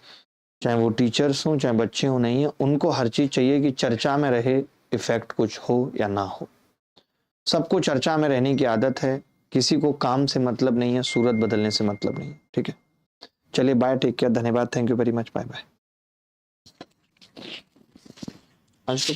Speaker 1: चाहे वो टीचर्स हों चाहे बच्चे हों नहीं है, उनको हर चीज चाहिए कि चर्चा में रहे, इफेक्ट कुछ हो या ना हो। सबको चर्चा में रहने की आदत है, किसी को काम से मतलब नहीं है, सूरत बदलने से मतलब नहीं है। ठीक है, चलिए बाय, टेक केयर, धन्यवाद, thank you very much, bye bye. आज तो